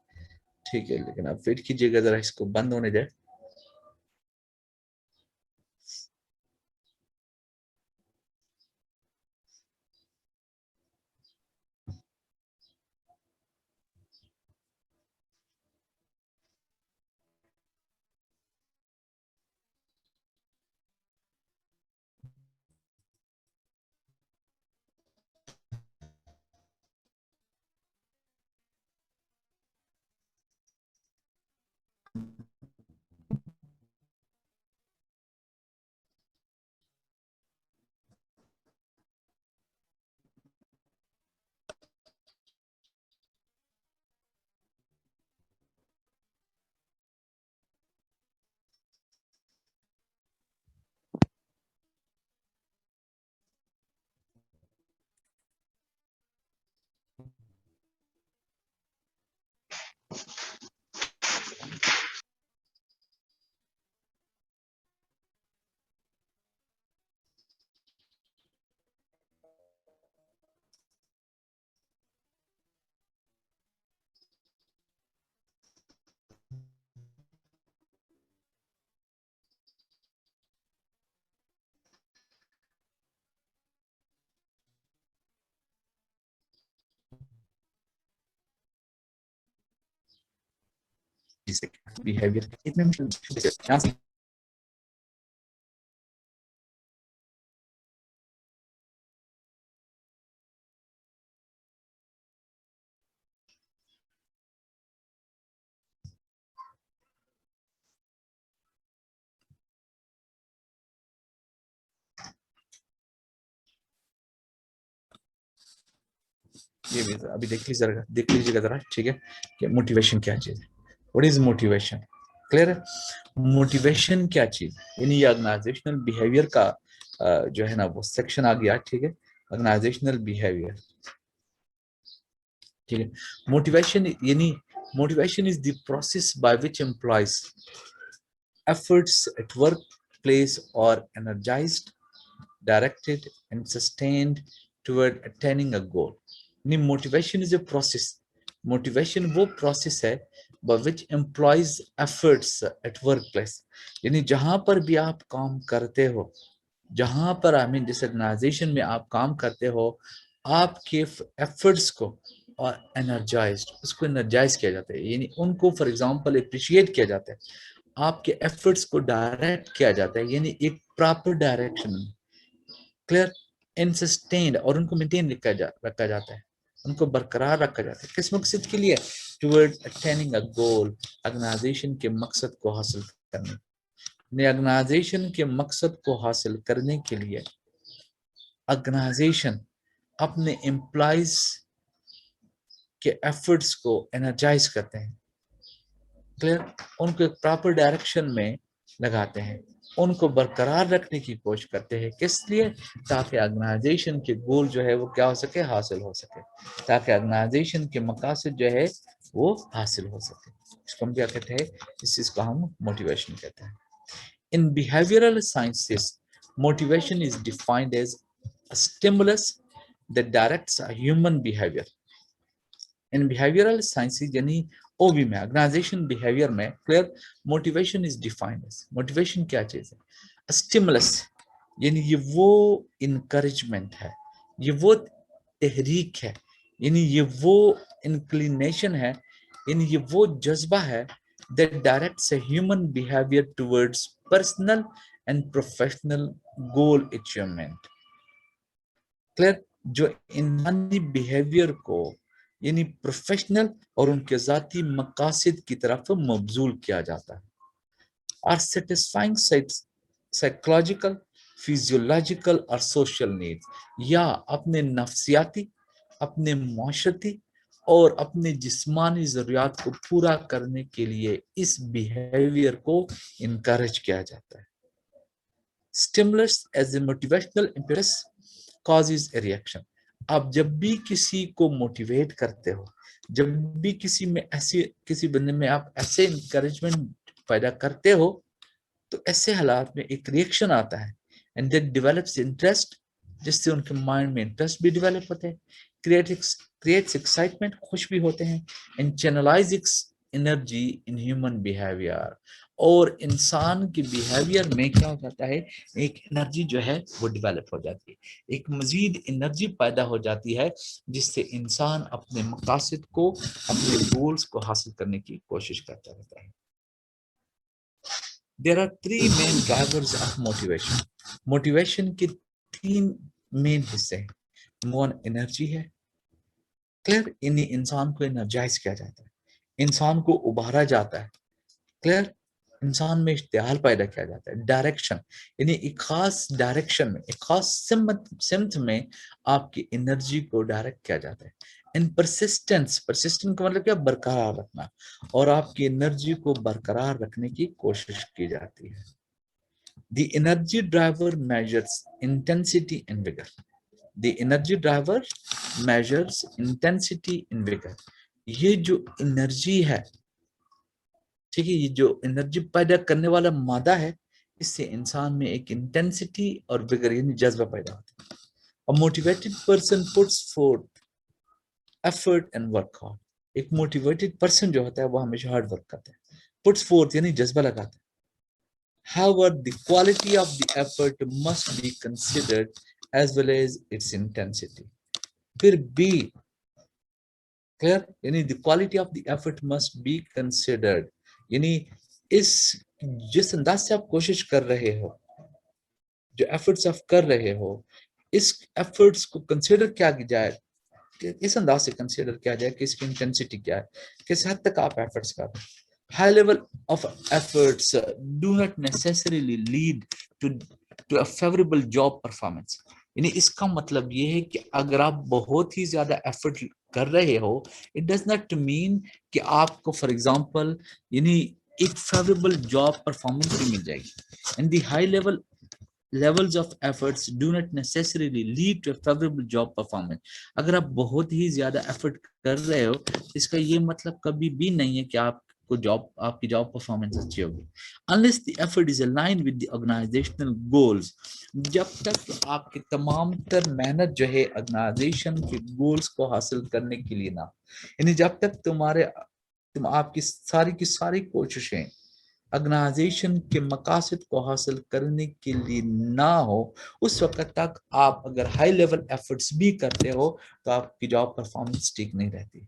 ठीक है, लेकिन आप वेट कीजिएगा जरा इसको बंद होने जाए। बिहेवियर कितने यहाँ से ये भी अभी देख लीजिएगा जरा, ठीक है, कि मोटिवेशन क्या चीज है, व्हाट इज मोटिवेशन, क्लियर है। मोटिवेशन क्या चीज, यानी ये ऑर्गेनाइजेशनल बिहेवियर का जो है ना वो सेक्शन आ गया, ठीक है, ऑर्गेनाइजेशनल बिहेवियर, ठीक है। मोटिवेशन यानी motivation is the process by which employees efforts at workplace are energized, directed, and sustained toward attaining a goal. यानी motivation is a process. Motivation वो process है by which employees efforts at workplace. यानी जहां पर भी आप काम करते हो, जहां पर आई मीन जिस ऑर्गेनाइजेशन में आप काम करते हो, आपके एफर्ट्स को और एनर्जाइज्ड, उसको एनर्जाइज किया जाता है, यानी उनको फॉर एग्जांपल अप्रिशिएट किया जाता है, आपके एफर्ट्स को डायरेक्ट किया जाता है, यानी एक प्रॉपर डायरेक्शन में, क्लियर एंड सस्टेन्ड, और उनको मेंटेन रखा जाता है, उनको बरकरार रखा जाता है, किस मकसद के लिए, टुवर्ड अटेनिंग अ गोल, ऑर्गेनाइजेशन के मकसद को हासिल करने, ऑर्गेनाइजेशन के मकसद को हासिल करने के लिए ऑर्गेनाइजेशन अपने एम्प्लॉइज के एफर्ट्स को एनर्जाइज करते हैं, क्लियर, उनको एक प्रॉपर डायरेक्शन में लगाते हैं, उनको बरकरार रखने की कोशिश करते हैं, किस लिए, ताकि ऑर्गेनाइजेशन के गोल जो है वो क्या हो सके, हासिल हो सके, ताकि ऑर्गेनाइजेशन के मकासद जो है वो हासिल हो सके। इसको हम क्या कहते हैं, इस चीज को हम मोटिवेशन कहते हैं। In behavioural sciences motivation is defined as a stimulus that directs a human behavior. In behavioural sciences यानी ओबी में ऑर्गेनाइजेशन बिहेवियर में, clear, motivation is defined as, motivation क्या चीज है, स्टिमुलस, यानी ये वो इनकरेजमेंट है, ये वो तहरीक है, यानी ये वो इंक्लिनेशन है, यानी ये वो जज्बा है that directs a human behavior towards personal and professional goal achievement. Clear? जो इंसानी बिहेवियर को यानी प्रोफेशनल और उनके जाती मकासद की तरफ मबजूल किया जाता है। आर सेटिस्फाइंग साइकोलॉजिकल, फिजियोलॉजिकल और सोशल नीड्स, या अपने नफ्सियाती, अपने माशरती और अपने जिस्मानी जरूरियात को पूरा करने के लिए इस बिहेवियर को इनकरेज किया जाता है। Stimulus as a motivational impetus causes a reaction. आप जब भी किसी को मोटिवेट करते हो, जब भी किसी में ऐसी किसी बंदे में आप ऐसे इंकरेजमेंट पैदा करते हो, तो ऐसे हालात में एक रिएक्शन आता है एंड दैट डेवलप्स इंटरेस्ट, जिससे उनके माइंड में इंटरेस्ट भी डेवलप होते हैं, क्रिएट्स एक्साइटमेंट, खुश भी होते हैं, and channelise energy in human behaviour, और इंसान के बिहेवियर में क्या हो जाता है, एक एनर्जी जो है वो डेवलप हो जाती है, एक मजीद एनर्जी पैदा हो जाती है, जिससे इंसान अपने मकासद को, अपने गोल्स को हासिल करने की कोशिश करता रहता है। There are three main drivers of motivation. Motivation के तीन मेन हिस्से हैं। वन एनर्जी है, क्लियर, इन्हीं इंसान को एनर्जाइज किया जाता है, इंसान को उभारा जाता है, क्लियर, इंसान में इश्तिहाल पैदा किया जाता है, डायरेक्शन, यानी एक खास डायरेक्शन में, एक खास सिमत में आपकी एनर्जी को डायरेक्ट किया जाता है। एंड परसिस्टेंस, परसिस्टेंट का मतलब क्या, बरकरार रखना, और आपकी एनर्जी को बरकरार रखने की कोशिश की जाती है। The energy driver measures intensity and vigor. The energy driver measures intensity and vigor. ये जो एनर्जी है, ठीक है, ये जो एनर्जी पैदा करने वाला मादा है, इससे इंसान में एक इंटेंसिटी और विगर यानी जज्बा पैदा होता है। A motivated person puts forth effort and work hard. एक मोटिवेटेड पर्सन जो होता है वो हमेशा हार्ड वर्क करता है, puts forth यानी जज्बा लगाता है। However, the quality of the effort must be considered as well as its intensity. फिर भी, क्लियर, यानी the quality of the effort must be considered, यानी इस जिस अंदाज से आप कोशिश कर रहे हो, जो एफर्ट्स आप कर रहे हो, इस एफर्ट्स को कंसिडर किया जाए, इस अंदाज से कंसिडर किया जाए कि इसकी इंटेंसिटी क्या है, किस हद तक आप एफर्ट्स कर रहे हो। High level of efforts do not necessarily lead to a favorable job performance. यानी इसका मतलब ये है कि अगर आप बहुत ही ज्यादा एफर्ट कर रहे हो, इट डज नॉट मीन कि आपको फॉर एग्जांपल यानी एक फेवरेबल जॉब परफॉर्मेंस भी मिल जाएगी। And the high level levels of efforts do not necessarily lead to a favorable job performance. अगर आप बहुत ही ज्यादा एफर्ट कर रहे हो, इसका ये मतलब कभी भी नहीं है कि आपकी जॉब परफॉर्मेंस अच्छी होगी। Unless the effort is aligned with the organizational goals, जब तक आपकी तमाम तर मेहनत जो है ऑर्गेनाइजेशन के गोल्स को हासिल करने के लिए ना, यानी जब तक आपकी सारी की सारी कोशिशें ऑर्गेनाइजेशन के मकासद को हासिल करने के लिए ना हो, उस वक्त तक आप अगर हाई लेवल एफर्ट्स भी करते हो तो आपकी जॉब परफॉर्मेंस ठीक नहीं रहती।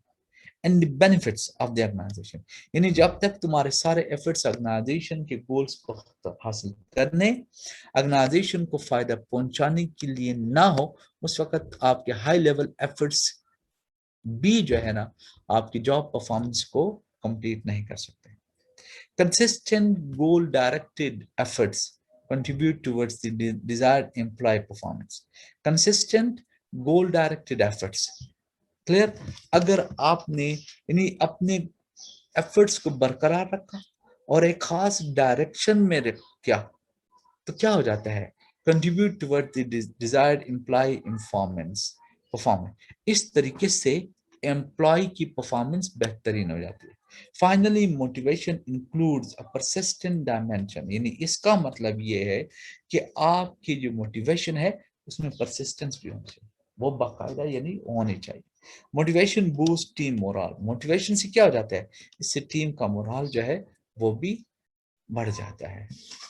And the benefits of the organisation, यानी जब तक तुम्हारे सारे एफर्ट्स ऑर्गेनाइजेशन के गोल्स को हासिल करने, ऑर्गेनाइजेशन को फायदा पहुंचाने के लिए ना हो, उस वक्त आपके हाई लेवल एफर्ट्स भी जो है ना आपकी जॉब परफॉर्मेंस को कंप्लीट नहीं कर सकते। Consistent goal-directed efforts contribute towards the desired employee performance. Consistent goal-directed efforts. Clear? अगर आपने यानी अपने एफर्ट्स को बरकरार रखा और एक खास डायरेक्शन में किया, तो क्या हो जाता है, contribute toward the desired employ performance. इस तरीके से एम्प्लॉय की परफॉर्मेंस बेहतरीन हो जाती है। Finally motivation includes a persistent dimension, यानी इसका मतलब ये है कि आपकी जो मोटिवेशन है उसमें परसिस्टेंस भी होनी चाहिए, वो बाकायदा यानी होनी चाहिए। Motivation boost team moral, motivation से क्या हो जाता है, इससे टीम का मोरल जो है वो भी बढ़ जाता है।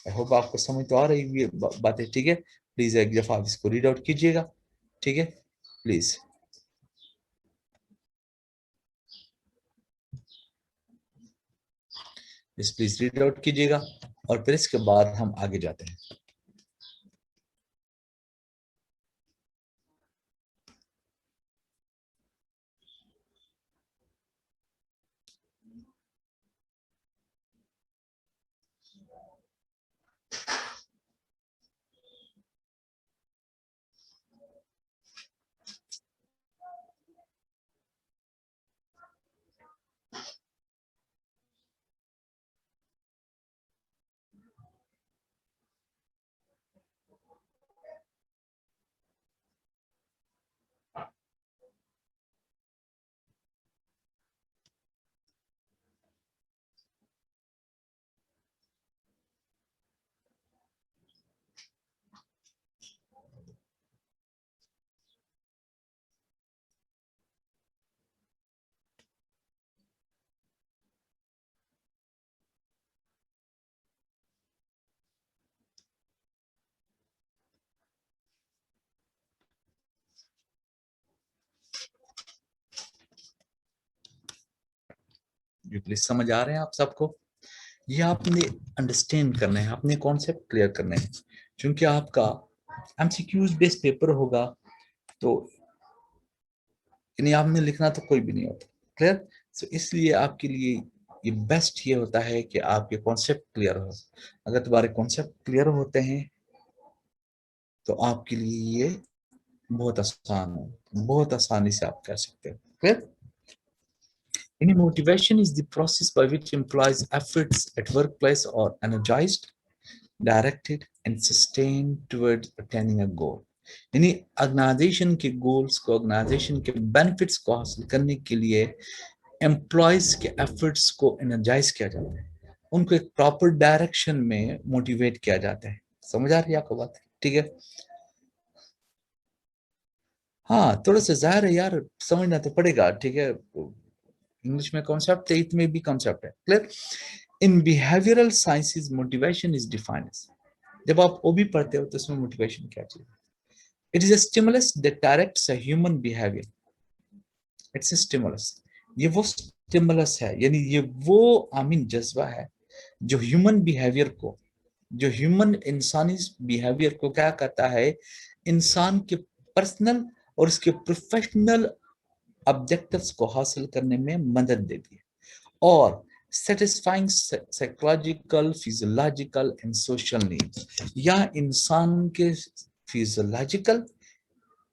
आई होप आपको समझ तो आ रही है बातें, ठीक है। प्लीज एक दफा आप इसको रीड आउट कीजिएगा, ठीक है प्लीज। इस प्लीज रीड आउट कीजिएगा और फिर इसके बाद हम आगे जाते हैं। ये प्लीज समझ आ रहे हैं आप सबको? ये आपने अंडरस्टैंड करना है, आपने कॉन्सेप्ट क्लियर करने हैं, क्योंकि आपका एमसीक्यूज बेस्ड पेपर होगा तो इन्हें आपने लिखना तो कोई भी नहीं होता। क्लियर? तो इसलिए आपके लिए ये बेस्ट ये होता है कि आपके कॉन्सेप्ट क्लियर हो। अगर तुम्हारे कॉन्सेप्ट क्लियर होते हैं तो आपके लिए ये बहुत आसान हो, बहुत आसानी से आप कर सकते हो। Clear? Any motivation is the process by which employees' efforts at workplace are energized, directed and sustained towards attaining a goal. यानी ऑर्गेनाइजेशन के गोल्स को, ऑर्गेनाइजेशन के बेनिफिट्स को हासिल करने के लिए एम्प्लॉयज के एफर्ट्स को एनर्जाइज किया जाता है, उनको एक प्रॉपर डायरेक्शन में मोटिवेट किया जाता है। समझ आ रही है आपको बात? ठीक है। हाँ, थोड़ा सा जाहिर है यार, समझना तो पड़ेगा, ठीक है। इंग्लिश में कॉन्सेप्ट है, इसमें भी कॉन्सेप्ट है। Clear? In behavioural sciences motivation is defined. जब आप ओबी पढ़ते हो तो उसमें मोटिवेशन क्या चीज? It is a stimulus that directs a human behaviour. It's a stimulus. ये वो स्टिमुलस है, यानी ये वो आमीन जज्बा है जो ह्यूमन बिहेवियर को, जो ह्यूमन इंसानी बिहेवियर को क्या करता है, इंसान के पर्सनल और उसके प्रोफेशनल ऑब्जेक्टिव्स को हासिल करने में मदद देती है, और satisfying psychological, physiological and social needs. या इंसान के फिजियोलॉजिकल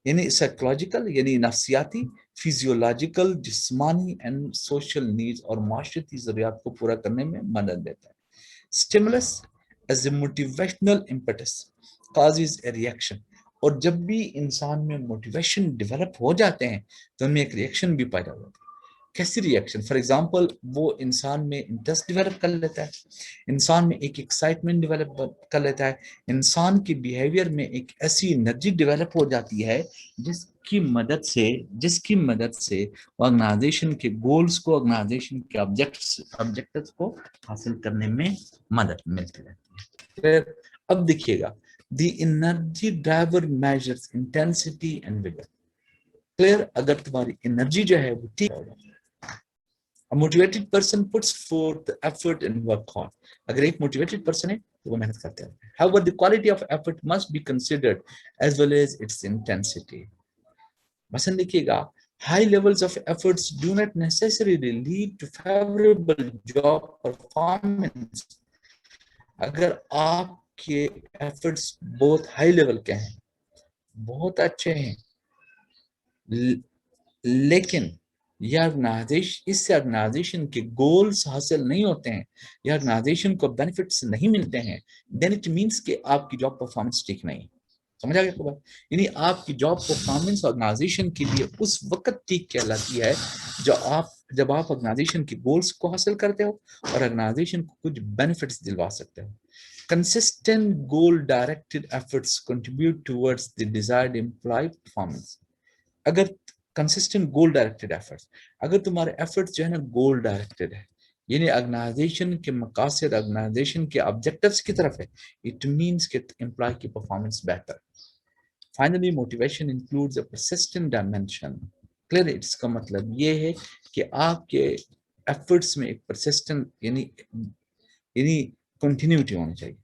यानी साइकोलॉजिकल यानी नफ्सियाती, फिजियोलॉजिकल जिस्मानी एंड सोशल नीड्स और माशरती जरूरियात को पूरा करने में मदद देता है। Stimulus as a motivational impetus causes a reaction. और जब भी इंसान में मोटिवेशन डेवलप हो जाते हैं तो उनमें एक रिएक्शन भी पैदा होता है। कैसी रिएक्शन? फॉर एग्जाम्पल, वो इंसान में इंटरेस्ट डेवलप कर लेता है, इंसान में एक एक्साइटमेंट डेवलप कर लेता है, इंसान के बिहेवियर में एक ऐसी एनर्जी डेवलप हो जाती है जिसकी मदद से ऑर्गेनाइजेशन के गोल्स को, ऑर्गेनाइजेशन के ऑब्जेक्टिव्स को हासिल करने में मदद मिलती रहती है। अब देखिएगा, the energy driver measures intensity and vigour. Clear? अगर तुम्हारी एनर्जी जो है वो ठीक होगा, A motivated person puts forth the effort and work hard. अगर एक motivated person है तो वो मेहनत करते हैं। However, the quality of effort must be considered as well as its intensity. मसलन देखिएगा, high levels of efforts do not necessarily lead to favorable job performance. अगर आपके efforts बहुत high level के हैं, बहुत अच्छे हैं, लेकिन यह ऑर्गेनाइजेशन, इससे ऑर्गेनाइजेशन के गोल्स हासिल नहीं होते हैं, या ऑर्गेनाइजेशन को बेनिफिट्स नहीं मिलते हैं, देन इट मींस कि आपकी जॉब परफॉर्मेंस ठीक नहीं। समझ आ गया आपको बात? यानी आपकी जॉब परफॉर्मेंस ऑर्गेनाइजेशन के लिए उस वक्त ठीक कहलाती है जब आप ऑर्गेनाइजेशन के गोल्स को हासिल करते हो और ऑर्गेनाइजेशन को कुछ बेनिफिट्स दिलवा सकते हो। Consistent goal directed efforts contribute towards the desired employ performance. अगर कंसिस्टेंट गोल डायरेक्टेड एफर्ट्स, अगर तुम्हारे एफर्ट्स जो है ना गोल डायरेक्टेड है, यानी ऑर्गेनाइजेशन के मकासद, ऑर्गेनाइजेशन के ऑब्जेक्टिव्स की तरफ है, इट मीन्स कि एम्प्लॉय की परफॉर्मेंस बेहतर। Finally motivation includes a persistent dimension. Clear, इसका मतलब ये है कि आपके एफर्ट्स में एक परसिस्टेंट यानी कंटिन्यूटी होनी चाहिए।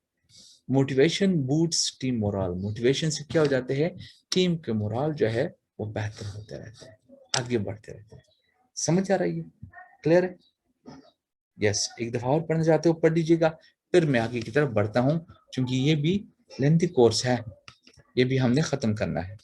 Motivation boots team moral. Motivation से क्या हो जाते हैं, टीम के मोरल जो है वो बेहतर होते रहते हैं, आगे बढ़ते रहते हैं। समझ आ रही है? क्लियर है? यस, एक दफा और पढ़ना चाहते हो पढ़ लीजिएगा, फिर मैं आगे की तरफ बढ़ता हूं, क्योंकि ये भी लेंथी कोर्स है, ये भी हमने खत्म करना है।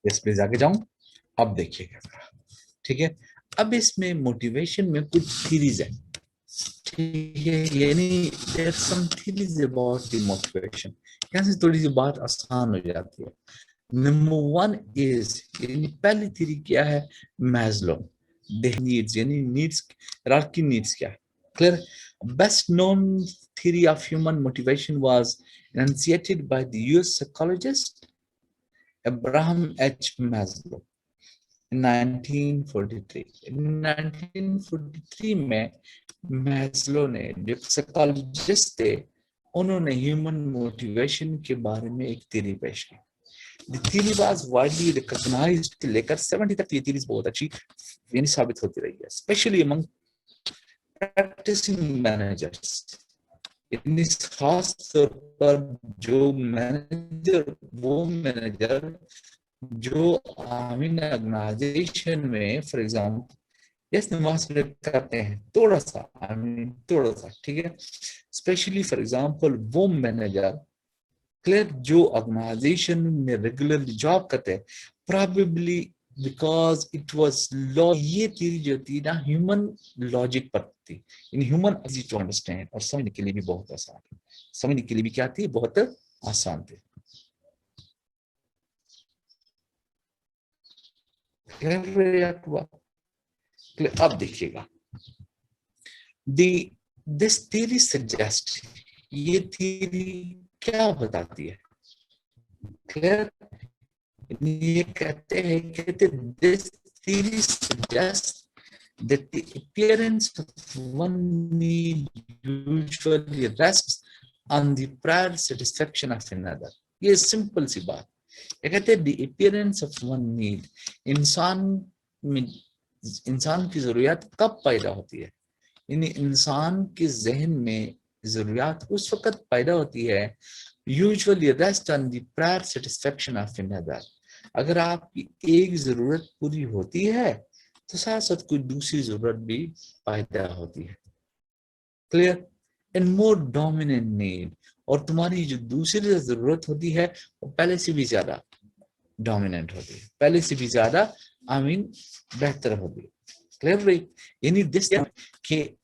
यस प्लीज आगे जाऊं। अब देखिएगा जरा, ठीक है। अब इसमें मोटिवेशन में कुछ थीरीज है, ठीक है, यानी there some theories about the motivation. यहाँ से थोड़ी सी बात आसान हो जाती है। नंबर वन इज, यानी पहली थ्योरी क्या है, मैस्लो नीड्स, यानी नीड्स, राकी नीड्स क्या है। Clear, best known theory of human motivation was enunciated by the US psychologist Abraham H. Maslow in 1943। in 1943 में मैस्लो ने, जो साइकोलॉजिस्ट थे, उन्होंने ह्यूमन मोटिवेशन के बारे में एक थ्योरी पेश की। The theory was widely recognized, लेकर 70 तक ये theories बहुत अच्छी यानी साबित होती रही है, especially among practicing managers। यानी खास तौर पर जो मैनेजर, वो मैनेजर जो आमीन ऑर्गेनाइजेशन में फॉर एग्जाम्पल यस निवास करते हैं, थोड़ा सा आई मीन थोड़ा सा, ठीक है, स्पेशली फॉर एग्जाम्पल वो मैनेजर, क्लियर, जो ऑर्गेनाइजेशन में रेगुलरली जॉब करते हैं, probably because it was law. ये थ्योरी जो थी ना, ह्यूमन लॉजिक पर थी, in human easy to understand, और समझने के लिए भी बहुत आसान थी। समझने के लिए भी क्या थी, बहुत आसान थी। अब देखिएगा, दी दिस थ्योरी सजेस्ट, ये थ्योरी क्या बताती है, क्लियर, ये कहते this theory suggest that the appearance of one need usually rests on the prior satisfaction of another। ये सिंपल सी बात, ये कहते हैं the appearance of one need, इंसान में, इंसान की जरूरियात कब पैदा होती है, यानी इंसान के जहन में जरूरियात उस वक्त पैदा होती है, usually rest on the prior satisfaction of another. अगर आपकी एक जरूरत पूरी होती है तो साथ साथ कोई दूसरी जरूरत भी पैदा होती है। Clear, and more dominant need, और तुम्हारी जो दूसरी जरूरत होती है वो पहले से भी ज्यादा डोमिनेंट होती है, पहले से भी ज्यादा आई मीन बेहतर होती है। क्लियर, यानी दिस कि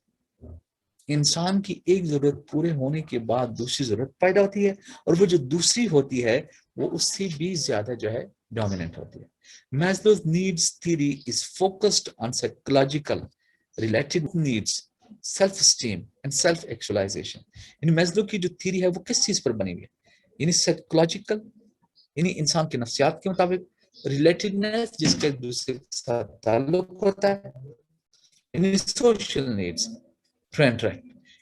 इंसान की एक जरूरत पूरे होने के बाद दूसरी जरूरत पैदा होती है, और वो जो दूसरी होती है वो उससे भी ज्यादा जो है डोमिनेंट होती है। Maslow's needs theory is focused on psychological related needs, self-esteem and self-actualization। यानी मैस्लो की जो थ्योरी है वो किस चीज पर बनी हुई है, यानी साइकोलॉजिकल, यानी इंसान के नफ्सियात के मुताबिक, रिलेटेडनेस जिसका एक दूसरे के साथ ताल्लुक होता है, यानी सोशल नीड्स, फ्रेंड,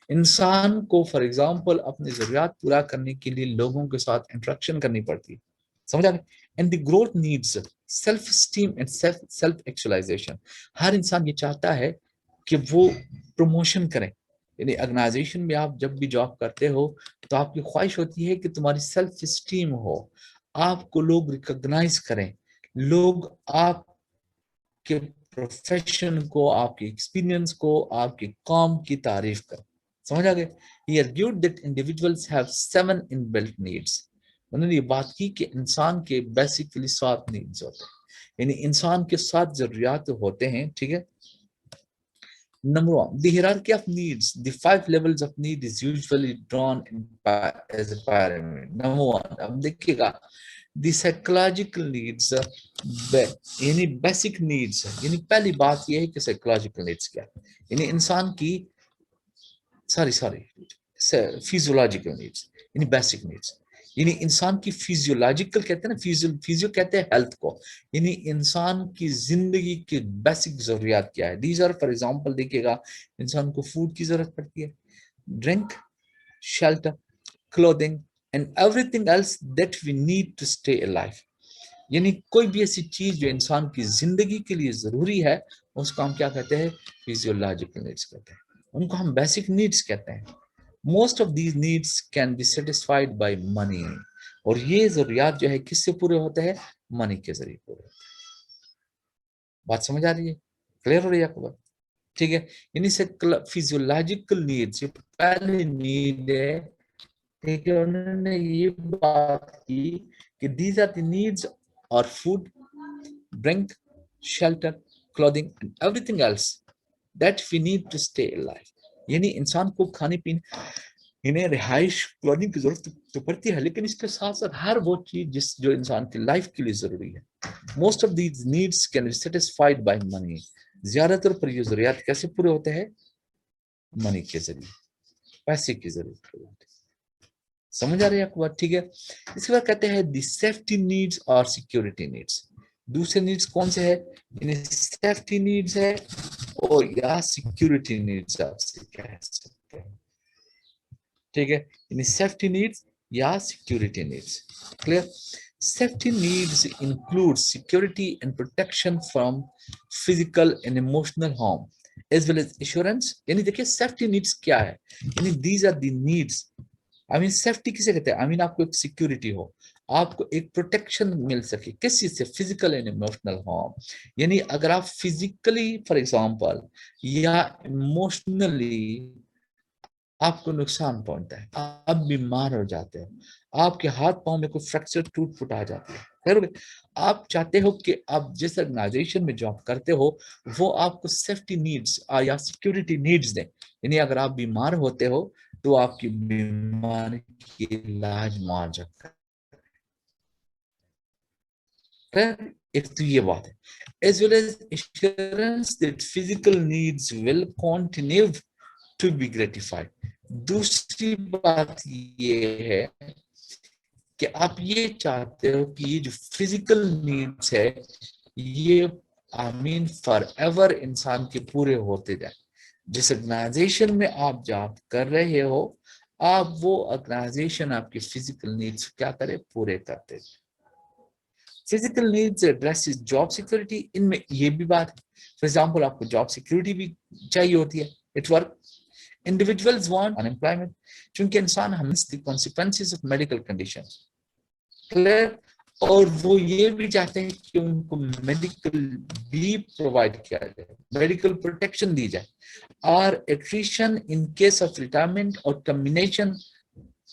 इंसान को फॉर एग्जांपल अपनी जरूरियात पूरा करने के लिए लोगों के साथ इंटरेक्शन करनी पड़ती है, समझ आ गया। And the growth needs self esteem and self actualisation. हर इंसान ये चाहता है कि वो प्रमोशन करें, यानी ऑर्गेनाइजेशन में आप जब भी जॉब करते हो तो आपकी ख्वाहिश होती है कि तुम्हारी सेल्फ स्टीम हो, आपको लोग रिकॉग्नाइज करें, लोग आपके प्रोफेशन को, आपके एक्सपीरियंस को, आपके काम की तारीफ करें। समझ आ गए। He argued that individuals have 7 inbuilt needs, उन्होंने ये बात की कि इंसान के बेसिकली 7 नीड्स होते हैं, यानी इंसान के 7 जरूरियात होते हैं, ठीक है। Number one, the hierarchy of needs, the 5 levels of need is usually drawn as a pyramid. Number one, अब देखिएगा, the psychological needs, यानी basic needs, यानी पहली बात यह है कि psychological needs क्या है, यानी इंसान की सॉरी फिजियोलॉजिकल नीड्स, यानी बेसिक नीड्स, यानी इंसान की फिजियोलॉजिकल कहते हैं ना, फिजियो कहते हैं हेल्थ को, यानी इंसान की जिंदगी की बेसिक जरूरियात क्या है। दीज आर फॉर एग्जांपल देखिएगा, इंसान को फूड की जरूरत पड़ती है, drink, shelter, clothing and everything else that we need to stay alive, यानी कोई भी ऐसी चीज जो इंसान की जिंदगी के लिए जरूरी है उसको हम क्या कहते हैं, फिजियोलॉजिकल नीड्स कहते हैं, उनको हम बेसिक नीड्स कहते हैं। Most of these needs can be satisfied by money, और ये जरूरियात जो है किससे पूरे होते हैं, मनी के जरिए पूरे होते हैं। बात समझ आ रही है, क्लियर हो रही है आपको बात, ठीक है। यानी से फिजियोलॉजिकल नीड्स ये पहली नीड है, ठीक है। उन्होंने ये बात की कि दीज आर द नीड्स और food, drink, shelter, clothing and everything else that we need to stay alive, यानी इंसान को खाने पीने, इन्हें रिहाइश, क्लोथिंग की जरूरत तो पड़ती है, लेकिन इसके साथ साथ हर वो चीज जिस जो इंसान की लाइफ के लिए जरूरी है। Most of these needs can be satisfied by money, ज्यादातर पर ये जरूरियात कैसे पूरे होते हैं, मनी के जरिए, पैसे के जरिए पूरे होते हैं। समझ आ रही है आपको बात, ठीक है। इसके बाद कहते हैं दी सेफ्टी नीड्स और सिक्योरिटी नीड्स, दूसरे नीड्स कौन से है, सेफ्टी नीड्स है और या सिक्योरिटी नीड्स आपसे कह सकते हैं, ठीक है। यानी सेफ्टी नीड्स या security needs, clear. Safety needs include security and protection from physical and emotional harm as well as assurance, यानी देखिए सेफ्टी नीड्स क्या है, यानी these are the needs, I mean safety किसे कहते हैं, आई मीन आपको एक सिक्योरिटी हो, आपको एक प्रोटेक्शन मिल सके, किस चीज से, फिजिकल एंड इमोशनल हार्म, यानी अगर आप फिजिकली फॉर एग्जांपल या इमोशनली आपको नुकसान पहुंचता है, आप बीमार हो जाते हो, आपके हाथ पांव में कोई फ्रैक्चर टूट फुट आ जाती है, फिर आप चाहते हो कि आप जिस ऑर्गेनाइजेशन में जॉब करते हो वो आपको सेफ्टी नीड्स या सिक्योरिटी नीड्स दें, यानी अगर आप बीमार होते हो तो आपकी बीमारी की इलाज मुआवजा कर, एक तो ये बात है, as well as assurance that physical needs will continue to be gratified. दूसरी बात ये है कि आप ये चाहते हो कि ये जो फिजिकल नीड्स है ये आई मीन फॉर एवर इंसान के पूरे होते जाए। जिस ऑर्गेनाइजेशन में आप जॉब कर रहे हो आप वो ऑर्गेनाइजेशन आपकी फिजिकल नीड्स क्या करे, पूरे करते। Physical needs addresses job security, इनमें ये भी बात है, फॉर एग्जांपल आपको जॉब सिक्योरिटी भी चाहिए होती है, it work. Individuals want unemployment क्योंकि इंसान हमेशा the consequences of medical conditions, clear. और वो ये भी चाहते हैं कि उनको मेडिकल भी प्रोवाइड किया जाए, मेडिकल प्रोटेक्शन दी जाए, और attrition in case of retirement और टर्मिनेशन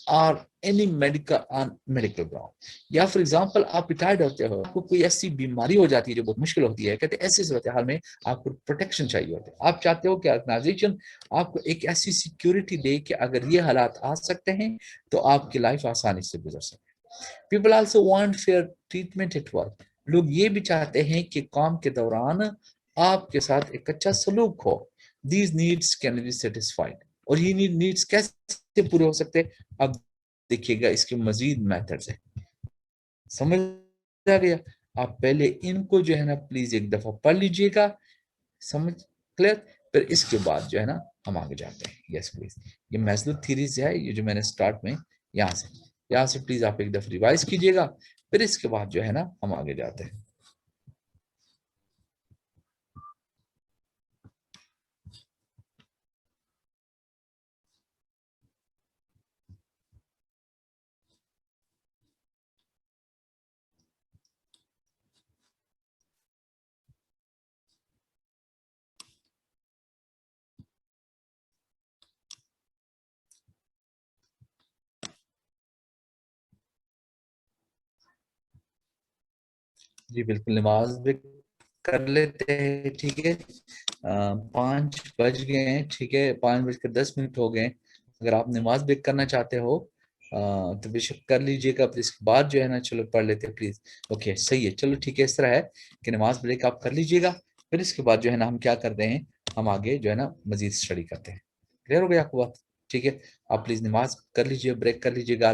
और एनी मेडिकल ग्राउंड, या फॉर एग्जांपल आप रिटायर्ड होते हो, आपको कोई ऐसी बीमारी हो जाती है जो बहुत मुश्किल होती है, कहते हैं ऐसी सूरत हाल में आपको प्रोटेक्शन चाहिए होते हैं, आप चाहते हो कि ऑर्गेनाइजेशन आपको एक ऐसी सिक्योरिटी दे कि अगर ये हालात आ सकते हैं तो आपकी लाइफ आसानी से गुजर सके। People also want fair treatment at work, लोग ये भी चाहते हैं कि काम के दौरान आपके साथ एक अच्छा सलूक हो। These needs can be satisfied, और ये नीड्स कैसे पूरे हो सकते हैं, अब देखिएगा इसके मजीद मेथड्स है, समझ आ गया। आप पहले इनको जो है ना प्लीज एक दफा पढ़ लीजिएगा, समझ, क्लियर। फिर इसके बाद जो है ना हम आगे जाते हैं, यस प्लीज। ये मैस्लो थ्योरीज है, ये जो मैंने स्टार्ट में यहाँ से प्लीज आप एक दफा रिवाइज कीजिएगा, फिर इसके बाद जो है ना हम आगे जाते हैं। जी बिल्कुल, नमाज भी कर लेते हैं, ठीक है। 5 बज गए हैं, ठीक है, 5:10 हो गए हैं। अगर आप नमाज भी करना चाहते हो तो बेशक कर लीजिएगा, फिर इसके बाद जो है ना चलो पढ़ लेते हैं प्लीज। ओके सही है, चलो ठीक है, इस तरह है कि नमाज ब्रेक आप कर लीजिएगा, फिर इसके बाद जो है ना हम क्या करते हैं, हम आगे जो है ना मजीद स्टडी करते हैं। क्लियर हो गया आपको बात? ठीक है, आप प्लीज नमाज कर लीजिए, ब्रेक कर लीजिएगा,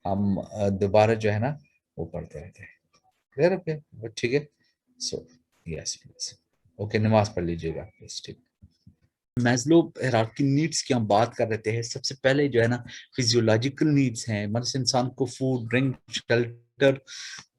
हम दोबारा जो है ना वो पढ़ते रहते हैं। क्लियर हो गया? ठीक है, सो यस प्लीज, ओके नमाज पढ़ लीजिएगा प्लीज, ठीक। मैस्लो हायरार्की नीड्स की हम बात कर रहे थे। सबसे पहले जो है ना फिजियोलॉजिकल नीड्स हैं, मतलब इंसान को फूड, ड्रिंक, शेल्टर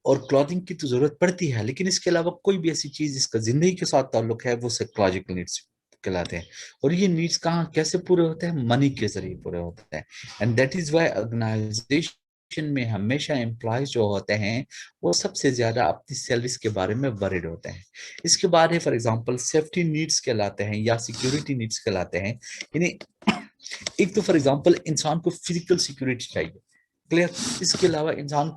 और क्लॉथिंग की तो जरूरत पड़ती है, लेकिन इसके अलावा कोई भी ऐसी चीज जिसका जिंदगी के साथ ताल्लुक है वो साइकोलॉजिकल नीड्स कहलाते हैं। और ये नीड्स कहाँ कैसे पूरे होते हैं? मनी के जरिए पूरे होते हैं। And that is why organisation में हमेशा एम्प्लॉयज जो होते हैं वो सबसे ज्यादा अपनी सर्विस के बारे में वरीड होते हैं। इसके बाद है फॉर एग्जांपल सेफ्टी नीड्स कहलाते हैं या सिक्योरिटी नीड्स कहलाते हैं। यानी एक तो फॉर एग्जांपल इंसान को फिजिकल सिक्योरिटी चाहिए, क्लियर। इसके अलावा इंसान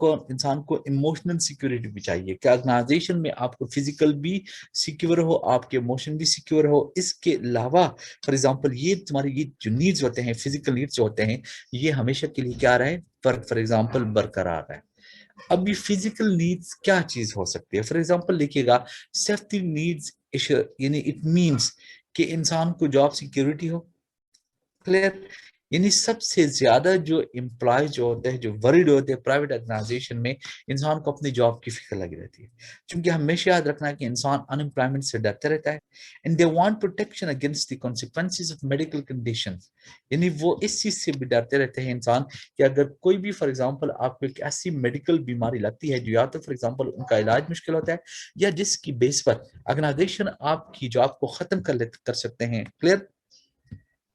को इमोशनल सिक्योरिटी भी चाहिए कि ऑर्गेनाइजेशन में आपको फिजिकल भी सिक्योर हो, आपके इमोशन भी सिक्योर हो। इसके अलावा फॉर एग्जांपल ये तुम्हारे ये जो नीड्स होते हैं, फिजिकल नीड्स जो होते हैं, ये हमेशा के लिए क्या रहा है, फॉर एग्जांपल बरकरार है। अब ये फिजिकल नीड्स क्या चीज हो सकती है? फॉर एग्जांपल देखिएगा, सेफ्टी नीड्स यानी इट मींस कि इंसान को जॉब सिक्योरिटी हो, क्लियर। यानी सबसे ज्यादा जो एम्प्लॉय जो होते हैं, जो वरीड होते हैं प्राइवेट ऑर्गेनाइजेशन में, इंसान को अपनी जॉब की फिक्र लगी रहती है। क्योंकि हमेशा याद रखना है कि इंसान अनएम्प्लॉयमेंट से डरता रहता है। And they want protection against the consequences of medical conditions. यानी वो इस चीज से भी डरते रहते हैं इंसान कि अगर कोई भी फॉर एग्जांपल आपको एक ऐसी मेडिकल बीमारी लगती है जो या तो फॉर एग्जांपल उनका इलाज मुश्किल होता है, या जिसकी बेस पर ऑर्गेनाइजेशन आपकी जॉब को खत्म कर सकते हैं, क्लियर।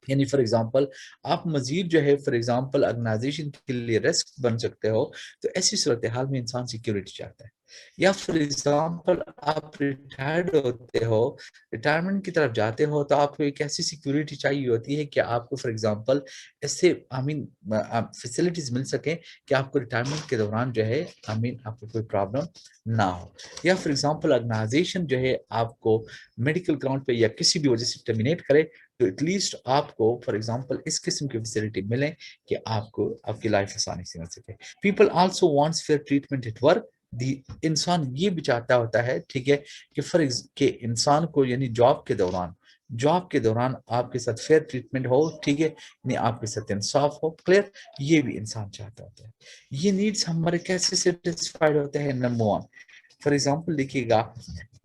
यानी फॉर एग्जांपल आप मजीद जो है फॉर एग्जांपल ऑर्गेनाइजेशन के लिए रिस्क बन सकते हो। तो ऐसी सूरत हाल में इंसान सिक्योरिटी चाहता है। या फॉर एग्जांपल आप रिटायर्ड होते हो, रिटायरमेंट की तरफ जाते हो, तो आपको एक ऐसी सिक्योरिटी चाहिए होती है कि आपको फॉर एग्जांपल ऐसे आई मीन फैसिलिटीज मिल सके कि आपको रिटायरमेंट के दौरान जो है आई मीन आपको कोई प्रॉब्लम ना हो। या फॉर एग्जांपल ऑर्गेनाइजेशन जो है आपको मेडिकल ग्राउंड पे या किसी भी वजह से टर्मिनेट करे, तो एटलीस्ट आपको फॉर एग्जांपल इस किस्म की फैसिलिटी मिले कि आपको आपकी लाइफ आसानी से मिल सके। People also wants fair treatment at work. दी इंसान ये भी चाहता होता है, ठीक है, कि के इंसान को यानी जॉब के दौरान आपके साथ फेयर ट्रीटमेंट हो, ठीक है, यानी आपके साथ इंसाफ हो, क्लियर। ये भी इंसान चाहता होता है। ये नीड्स हमारे कैसे सेटिस्फाइड होते हैं? नंबर वन, फॉर एग्जांपल देखिएगा,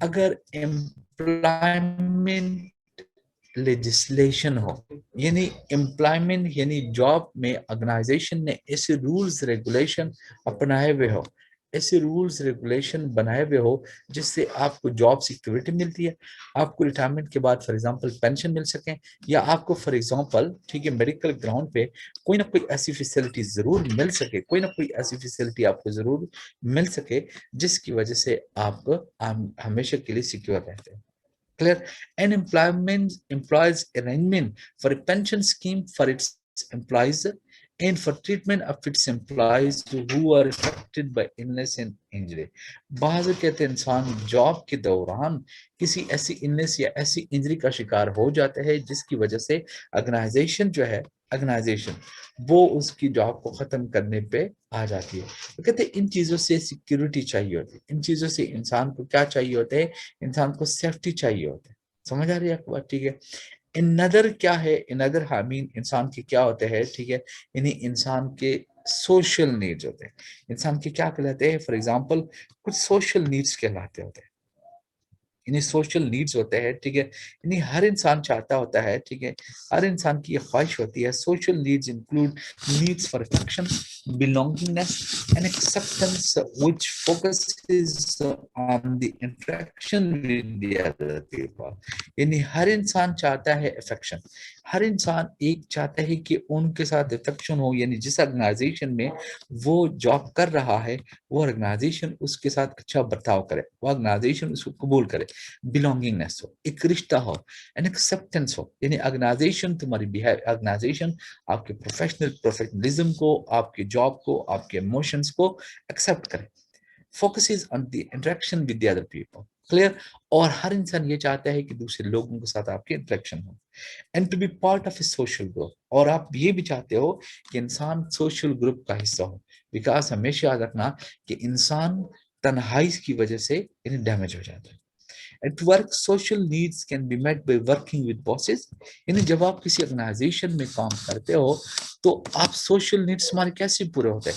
अगर एम्प्लॉयमेंट लेजिस्लेशन हो, यानी एम्प्लॉयमेंट यानी जॉब में ऑर्गेनाइजेशन ने ऐसे रूल्स रेगुलेशन अपनाए हुए हो, ऐसे रूल्स रेगुलेशन बनाए हुए हो जिससे आपको जॉब सिक्योरिटी मिलती है, आपको रिटायरमेंट के बाद फॉर एग्जांपल पेंशन मिल सके, या आपको फॉर एग्जांपल ठीक है मेडिकल ग्राउंड पे कोई ना कोई ऐसी फैसिलिटी जरूर मिल सके, कोई ना कोई ऐसी फैसिलिटी आपको जरूर मिल सके जिसकी वजह से आप हमेशा के लिए सिक्योर रहते हैं, clear. An employment employs arrangement for a pension scheme for its employees and for treatment of its employees who are affected by illness and injury. बाज कहते हैं इंसान जॉब के दौरान किसी ऐसी इलनेस या ऐसी इंजरी का शिकार हो जाता है जिसकी वजह से ऑर्गेनाइजेशन वो उसकी जॉब को खत्म करने पे आ जाती है। तो कहते हैं इन चीजों से सिक्योरिटी चाहिए होती है, इन चीजों से इंसान को क्या चाहिए होता है, इंसान को सेफ्टी चाहिए होता है। समझ आ रही है आपको बात? ठीक है। इनदर क्या है, इनदर हामीन इंसान के क्या होते हैं, ठीक है, यानी इंसान के सोशल नीड्स होते हैं। इंसान के क्या कहलाते हैं? फॉर एग्जांपल कुछ सोशल नीड्स कहलाते होते हैं, यानी सोशल नीड्स होते हैं, ठीक है। यानी हर इंसान चाहता होता है, ठीक है, हर इंसान की ये ख्वाहिश होती है। Social needs include needs for affection, belongingness and acceptance which focuses on the interaction with the other people. यानी हर इंसान चाहता है अफेक्शन, हर इंसान एक चाहता है कि उनके साथ अफेक्शन हो, यानी जिस ऑर्गेनाइजेशन में वो जॉब कर रहा है वो ऑर्गेनाइजेशन उसके साथ अच्छा बर्ताव करे, वो ऑर्गेनाइजेशन उसको कबूल करे, बिलोंगिंगनेस हो, एक रिश्ता हो, एन एक्सेप्टेंस हो, यानी ऑर्गेनाइजेशन तुम्हारी बिहेव ऑर्गेनाइजेशन आपके प्रोफेशनलिज्म को, आपके जॉब को, आपके इमोशंस को एक्सेप्ट करे। focuses on the interaction with the other people. Clear? और हर इंसान ये चाहता है कि दूसरे लोगों के साथ आपकी इंटरेक्शन हो, and to be part of a social group, और आप ये भी चाहते हो कि इंसान सोशल ग्रुप का हिस्सा हो, बिकॉज हमेशा याद रखना कि इंसान तन्हाई की वजह से इन्हें डैमेज हो जाता है। At work, social needs can be met by working with bosses. यानी जब आप किसी ऑर्गेनाइजेशन में काम करते हो तो आप सोशल नीड्स हमारे कैसे पूरे होते हैं,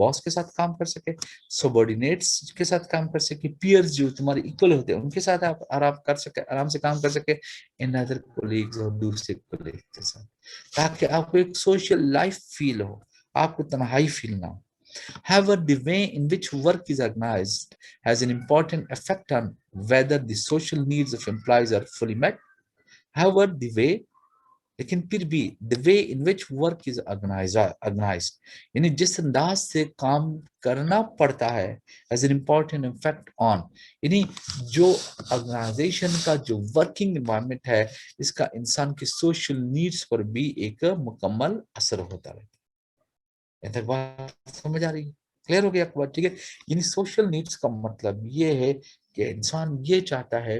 बॉस के साथ काम कर सके, सबॉर्डिनेट्स के साथ काम कर सके, पीयर्स जो तुम्हारे इक्वल होते हैं उनके साथ आप आराम से काम कर सके, इन अदर कोलीग्स और दूसरे कोलीग्स के साथ, ताकि आपको एक सोशल लाइफ फील हो, आपको तन्हाई फील ना हो। However, the way in which work is organized has an important effect on whether the social needs of employees are fully met. However, the way, लेकिन फिर भी the way in which work is organized यानी जिस अंदाज से काम करना पड़ता है has an important effect on, यानी जो ऑर्गेनाइजेशन का जो वर्किंग एनवायरनमेंट है इसका इंसान के सोशल नीड्स पर भी एक मुकम्मल असर होता है। यहाँ तक बात समझ आ रही है? क्लियर हो गया आपको बात? ठीक है, यानी सोशल नीड्स का मतलब ये है कि इंसान ये चाहता है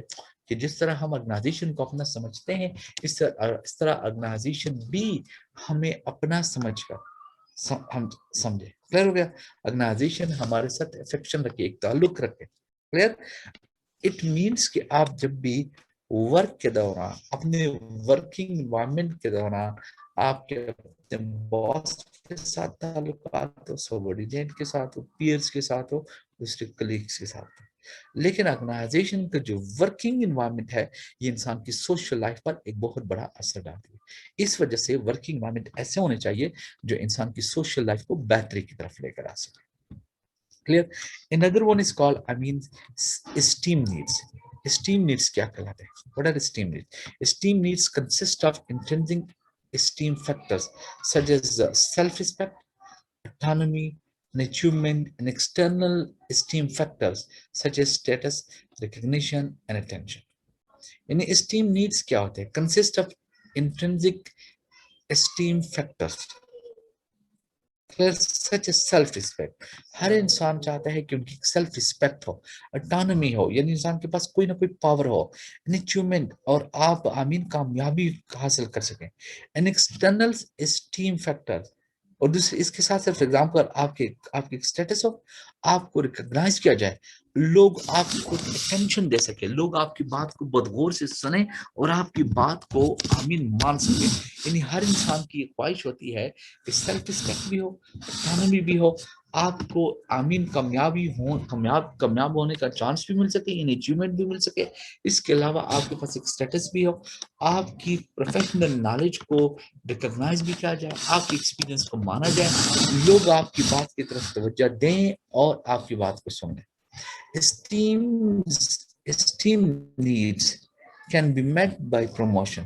कि जिस तरह हम ऑर्गेनाइजेशन को अपना समझते हैं इस तरह ऑर्गेनाइजेशन भी हमें अपना समझकर हम समझे। क्लियर हो गया? ऑर्गेनाइजेशन हमारे साथ अफेक्शन रखे, एक ताल्लुक रखे। क्लियर? इट मीन्स कि आप जब भी वर्क के दौरान, अपने वर्किंग एनवायरनमेंट के दौरान आपके अपने बॉस के साथ ताल्लुकात हो, सबॉर्डिनेट के साथ हो, पीयर्स के साथ हो, दूसरे कलीग्स के साथ हो, लेकिन ऑर्गेनाइजेशन का जो वर्किंग एनवायरनमेंट है ये इंसान की सोशल लाइफ पर एक बहुत बड़ा असर डालती है। इस वजह से वर्किंग एनवायरनमेंट ऐसे होने चाहिए जो इंसान की सोशल लाइफ को बेहतरी की तरफ लेकर आ सके। Clear? Another one is called, esteem needs. Esteem needs क्या कहलाते हैं? What are esteem needs? Esteem needs consist of intrinsic esteem factors such as self-respect, autonomy, and achievement, and external esteem factors such as status, recognition, and attention. यानी esteem needs क्या होते हैं? Consist of intrinsic esteem factors such self respect. हर इंसान चाहता है कि उनकी सेल्फ रिस्पेक्ट हो, ऑटोनॉमी हो, यानी इंसान के पास कोई ना कोई पावर हो, एन अचीवमेंट, और आप आमीन कामयाबी हासिल कर सकें, एन एक्सटर्नल स्टीम फैक्टर, और दूसरे इसके साथ सिर्फ एग्जाम्पल आपके आपके स्टेटस हो, आपको रिकॉग्नाइज किया जाए, लोग आपको अटेंशन दे सके, लोग आपकी बात को बदगौर से सुने और आपकी बात को आमीन मान सके। यानी हर इंसान की ख्वाहिश होती है कि सेल्फ रिस्पेक्ट भी हो, ऑटोनॉमी भी हो, आपको आमीन कामयाब होने का चांस भी मिल सके, इन अचीवमेंट भी मिल सके, इसके अलावा आपके पास एक स्टेटस भी हो, आपकी प्रोफेशनल नॉलेज को रिकॉग्नाइज भी किया जाए, आपके एक्सपीरियंस को माना जाए, लोग आपकी बात की तरफ तवज्जो दें और आपकी बात को सुनें। esteem needs can be met by promotion.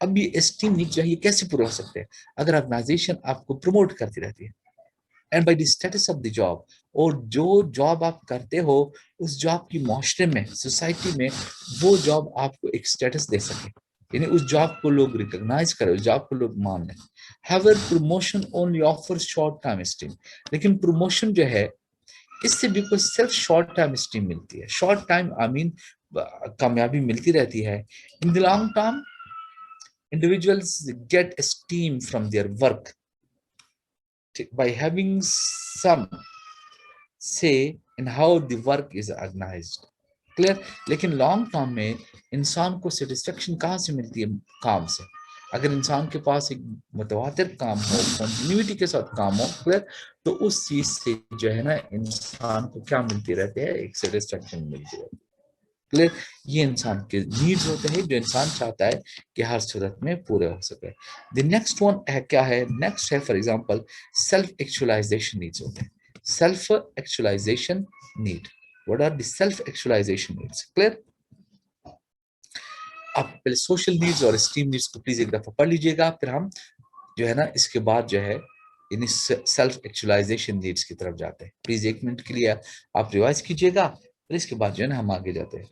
अब ये esteem needs जो है ये कैसे पूरे हो सकते हैं? अगर ऑर्गेनाइजेशन आपको प्रमोट करती रहती है, and by the status of the job, और जो जॉब आप करते हो उस जॉब की माशरे में, सोसाइटी में वो जॉब आपको एक स्टेटस दे सके, यानी उस जॉब को लोग रिकॉग्नाइज करें, उस जॉब को लोग मान लें। However, promotion only offers short term esteem. लेकिन प्रमोशन जो है इससे बिल्कुल सिर्फ शॉर्ट टाइम स्टीम मिलती है, शॉर्ट टाइम आई मीन कामयाबी मिलती रहती है। In the long term individuals get esteem from their work by having some say in how the work is organized. Clear? लेकिन लॉन्ग टर्म में इंसान को सेटिस्फेक्शन कहाँ से मिलती है? काम से। अगर इंसान के पास एक मुतवातिर काम हो, कंटिन्यूटी के साथ काम हो, क्लियर, तो उस चीज से जो है ना इंसान को क्या मिलती रहती है? एक सेटिस्फेक्शन मिलती रहती है। क्लियर? ये इंसान के नीड्स होते हैं जो इंसान चाहता है कि हर सूरत में पूरे हो सके। द नेक्स्ट वन है क्या है? नेक्स्ट है for example self actualisation needs होते हैं। Self actualisation need, what are the self actualisation needs? Clear? आप पहले सोशल नीड्स और स्टीम नीड्स को प्लीज एक दफा पढ़ लीजिएगा, फिर हम जो है ना इसके बाद जो है इन सेल्फ एक्चुअलाइजेशन नीड्स की तरफ जाते हैं। प्लीज एक मिनट के लिए आप रिवाइज कीजिएगा, फिर इसके बाद जो है ना हम आगे जाते हैं।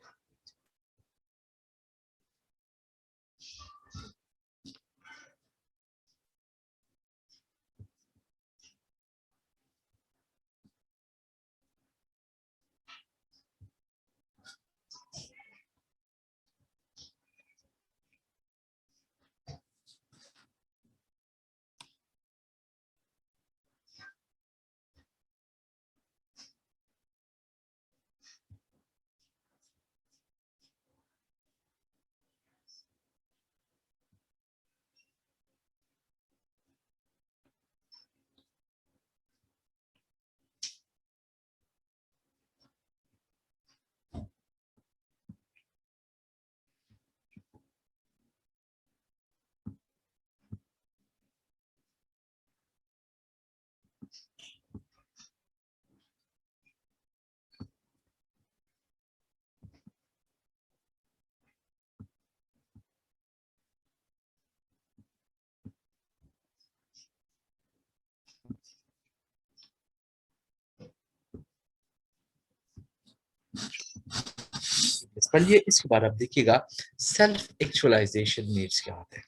पढ़िए। इसके बाद आप देखिएगा सेल्फ एक्चुअलाइजेशन नीड्स क्या होते हैं।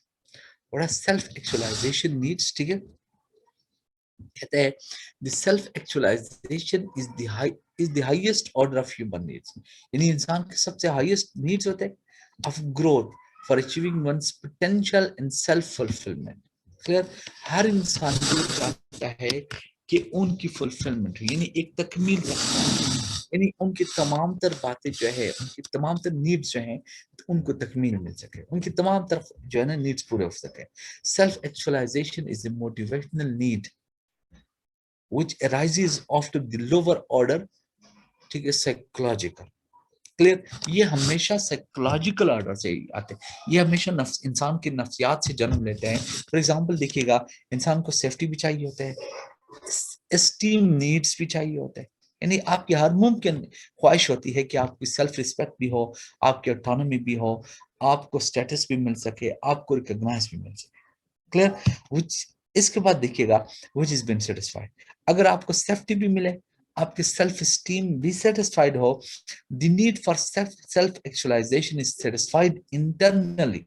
बड़ा सेल्फ एक्चुअलाइजेशन नीड्स, ठीक है, कहते हैं the self actualisation is the highest order of human needs, यानी इंसान के सबसे हाईएस्ट नीड्स होते हैं of growth for achieving one's potential and self fulfilment. Clear, हर इंसान ये चाहता है कि उनकी फुलफिलमेंट हो, यानी एक तकमील तक, यानी उनकी तमाम तर बातें जो है, उनकी तमाम तर नीड्स जो हैं, तो उनको तकमील मिल सके, उनकी तमाम तरफ जो है ना नीड्स पूरे हो सके। Self actualisation is a motivational need which arises after the lower order, ठीक है, साइकोलॉजिकल। क्लियर, ये हमेशा साइकोलॉजिकल ऑर्डर से ही आते हैं, ये हमेशा नफ्स, इंसान के नफ्सियात से जन्म लेते हैं। फॉर एग्जांपल देखिएगा, इंसान को सेफ्टी भी चाहिए होता है, एस्टीम नीड्स भी चाहिए होते हैं, यानी आपकी हर मुमकिन ख्वाहिश होती है कि आपकी सेल्फ रिस्पेक्ट भी हो, आपकी ऑटोनॉमी भी हो, आपको स्टेटस भी मिल सके, आपको रिकॉग्नाइज भी मिल सके। क्लियर, विच, इसके बाद देखिएगा विच इज बीन सेटिस्फाइड, अगर आपको सेफ्टी भी मिले, आपके सेल्फ स्टीम भी सेटिस्फाइड हो, the need for self actualisation is satisfied internally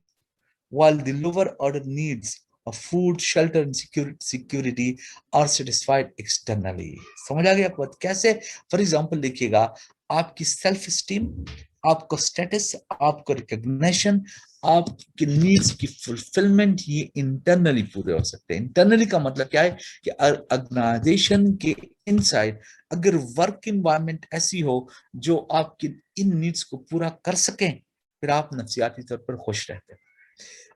while the lower order needs of food, shelter and security are satisfied externally। समझ आ गया आपको बात कैसे? फॉर एग्जांपल देखिएगा, आपकी सेल्फ स्टीम, आपको स्टेटस, आपको रिकॉग्निशन, आपकी नीड्स की फुलफिलमेंट, ये इंटरनली पूरे हो सकते हैं। इंटरनली का मतलब क्या है कि ऑर्गेनाइजेशन के इनसाइड अगर वर्क इन्वायरमेंट ऐसी हो जो आपकी इन नीड्स को पूरा कर सकें, फिर आप नफसियाती तौर पर खुश रहते हैं।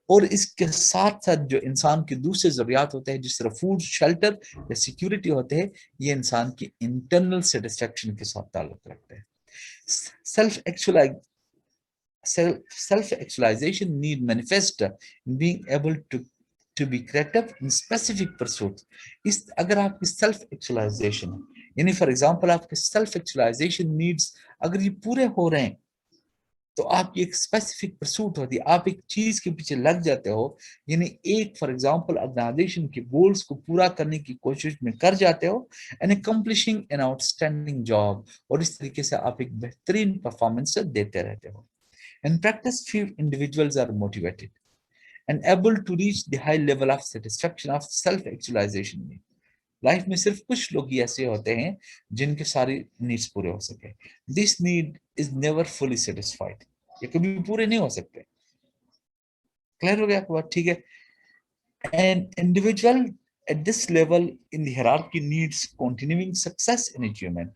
और इसके साथ साथ जो इंसान के दूसरे जरूरियात होते हैं, जिस तरह फूड, शेल्टर या सिक्योरिटी होते हैं, ये इंसान की इंटरनल सेटिस्फेक्शन के साथ ताल्लुक रखते हैं। Self actualise self-actualization need manifest in being able to be creative in specific pursuits। इस अगर आपकी सेल्फ एक्चुअलाइजेशन, यानी फॉर एग्जांपल आपके सेल्फ एक्चुअलाइजेशन नीड्स अगर ये पूरे हो रहे हैं, तो आपकी एक स्पेसिफिक परसूट होती है, आप एक चीज के पीछे लग जाते हो, यानी एक फॉर एग्जांपल ऑर्गेनाइजेशन के गोल्स को पूरा करने की कोशिश में कर जाते हो, and accomplishing an outstanding job, और इस तरीके से आप एक बेहतरीन परफॉर्मेंस देते रहते हो। In practice, few individuals are motivated and able to reach the high level of satisfaction of self-actualization। Life में सिर्फ कुछ लोग ही ऐसे होते हैं जिनके सारी नीड्स पूरे हो सके। This need is never fully satisfied, ये कभी पूरे नहीं हो सकते। क्लियर हो गया आपको बात, ठीक है। An individual at this level in the hierarchy needs continuing success in achievement.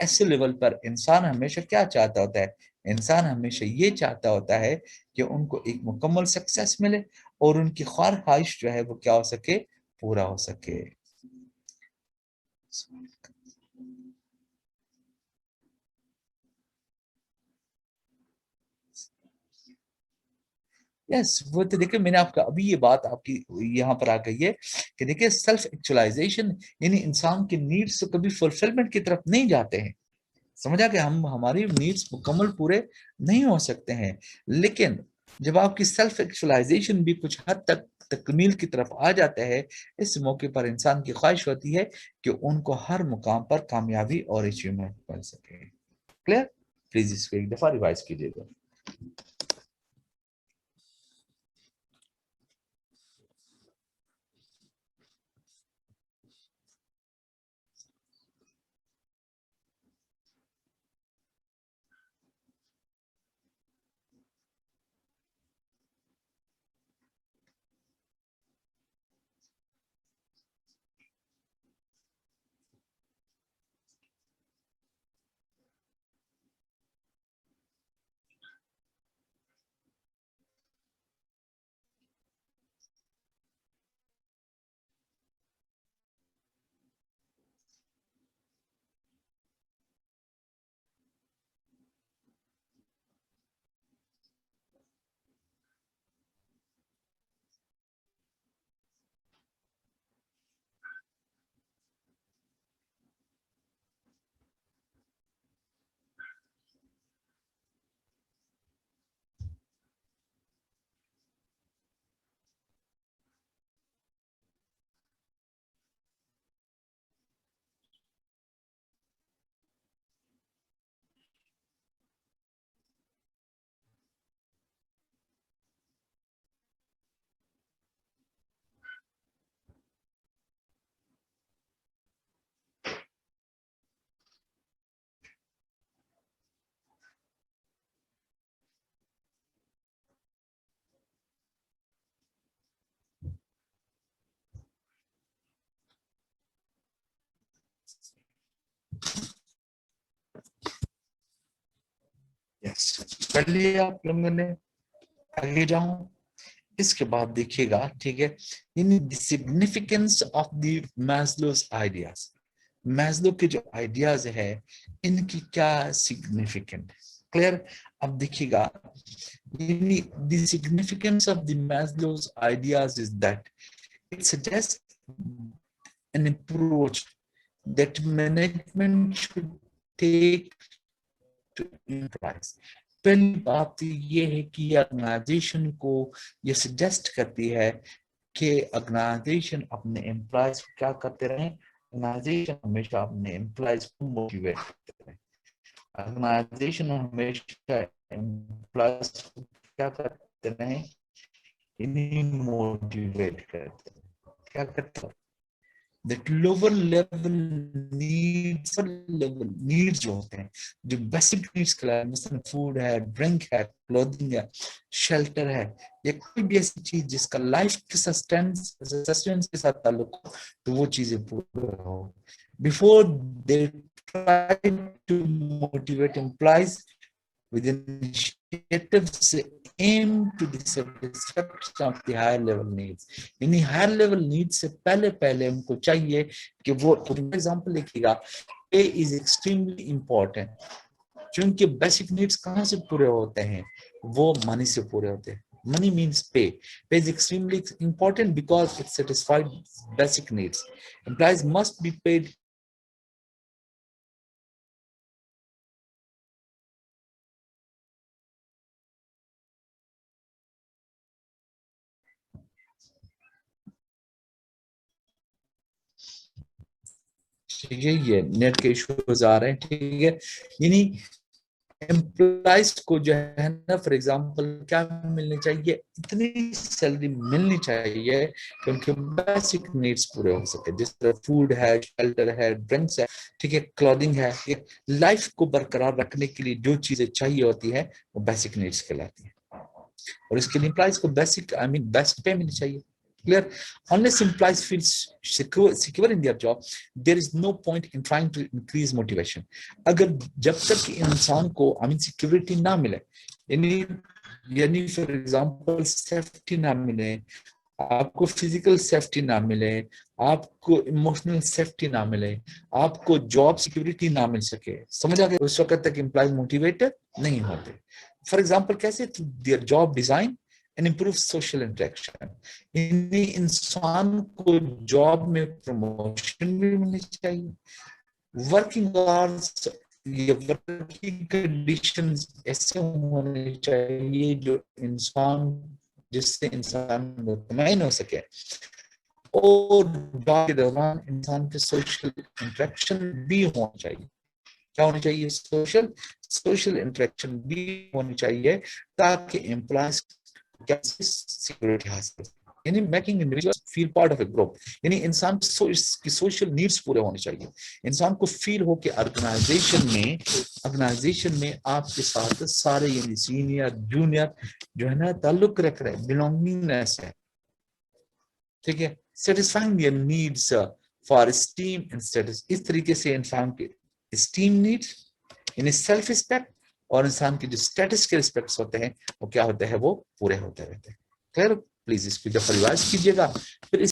ऐसे लेवल पर इंसान हमेशा क्या चाहता होता है, इंसान हमेशा ये चाहता होता है कि उनको एक मुकम्मल सक्सेस मिले और उनकी ख्वाहिश जो है वो क्या हो सके, पूरा हो सके। यस, वो तो देखिए, मैंने आपका अभी ये बात आपकी यहाँ पर आ गई है कि देखिए सेल्फ एक्चुअलाइजेशन यानी इंसान के नीड्स तो कभी फुलफिलमेंट की तरफ नहीं जाते हैं। समझा कि हम हमारी नीड्स मुकम्मल पूरे नहीं हो सकते हैं, लेकिन जब आपकी सेल्फ एक्चुअलाइजेशन भी कुछ हद तक तकमील की तरफ आ जाता है, इस मौके पर इंसान की ख्वाहिश होती है कि उनको हर मुकाम पर कामयाबी और अचीवमेंट मिल सके। क्लियर, प्लीज इसको एक दफा रिवाइज कीजिएगा। कर लिया आप लोगों ने, आगे जाऊं। इसके बाद देखिएगा, ठीक है, in significance of the Maslow's ideas. Maslow के जो आइडियाज है इनकी क्या सिग्निफिकेंट, क्लियर। अब देखिएगा, the significance of the Maslow's ideas is that it suggests an approach that management should take to enterprise। पहली बात ये है कि ऑर्गेनाइजेशन को ये सजेस्ट करती है कि ऑर्गेनाइजेशन अपने एम्प्लॉयज को क्या करते रहे, ऑर्गेनाइजेशन हमेशा अपने एम्प्लॉयज को मोटिवेट करते रहे, ऑर्गेनाइजेशन हमेशा एम्प्लॉयज को क्या करते रहे, इन्हें मोटिवेट करते रहे, क्या करते हैं, that lower level needs जो होते हैं, जो बेसिक नीड्स कहलाते हैं, जैसे फूड है, ड्रिंक है, क्लोथिंग है, शेल्टर है, या कोई भी ऐसी चीज जिसका लाइफ के सस्टेंस के साथ ताल्लुक हो, तो वो चीजें पूरी हो। Before they try to motivate employees with initiatives aim to the satisfaction of the higher level needs। यानी हायर लेवल नीड्स से पहले पहले हमको चाहिए कि वो, एग्जांपल लिखिएगा, पे इज एक्सट्रीमली इंपॉर्टेंट, क्योंकि बेसिक नीड्स कहाँ से पूरे होते हैं, वो मनी से पूरे होते हैं। Money means pay. Pay is extremely important because it satisfies basic needs. Employees must be paid ठीक है, ये नेट के इश्यूज आ रहे हैं, ठीक है। यानी एम्प्लॉइज को जो है ना, फॉर एग्जांपल क्या मिलनी चाहिए, इतनी सैलरी मिलनी चाहिए कि उनके बेसिक नीड्स पूरे हो सके, जिस तरह फूड है, शेल्टर है, ड्रिंक्स है, ठीक है, क्लॉथिंग है, लाइफ को बरकरार रखने के लिए जो चीजें चाहिए होती है वो बेसिक नीड्स कहलाती है। और इसके लिए एम्प्लॉइज को बेसिक बेस्ट पे मिलनी चाहिए, clear। Unless employees feel secure in their job, there is no point in trying to increase motivation। अगर जब तक इंसान को सिक्योरिटी ना मिले, यानी यानी फॉर एग्जांपल सेफ्टी ना मिले, आपको फिजिकल सेफ्टी ना मिले, आपको इमोशनल सेफ्टी ना मिले, आपको जॉब सिक्योरिटी ना मिल सके, समझ आ गया, उस वक्त तक एम्प्लॉय मोटिवेटेड नहीं होते। फॉर एग्जांपल कैसे, through their job design and improve social interaction. इंसान को जॉब में प्रमोशन भी मिलनी चाहिए, वर्किंग आवर्स, ये वर्किंग कंडीशंस ऐसे होने चाहिए जो इंसान, जिससे इंसान मुतमईन हो सके, और जॉब के दौरान इंसान के सोशल इंटरेक्शन भी होना चाहिए। क्या होनी चाहिए, सोशल सोशल इंटरेक्शन भी होनी चाहिए, ताकि एम्प्लॉयज सिक्योरिटी हासिल, यानी making individual feel part of A group. यानी इंसान की सोशल नीड्स पूरे होने चाहिए, इंसान को फील हो कि ऑर्गेनाइजेशन में आपके साथ सारे, यानी सीनियर जूनियर जो है ना, ताल्लुक रख रहे हैं, बिलोंगिंगनेस है, ठीक है, satisfying your needs for steam and status. इस तरीके से इंसान के स्टीम नीड्स, यानी सेल्फ रिस्पेक्ट, और इंसान के जो स्टेटस के रिस्पेक्ट्स होते हैं वो क्या होते हैं, वो पूरे होते रहते हैं। क्लियर, प्लीज इसको जब रिवाइज कीजिएगा, फिर इस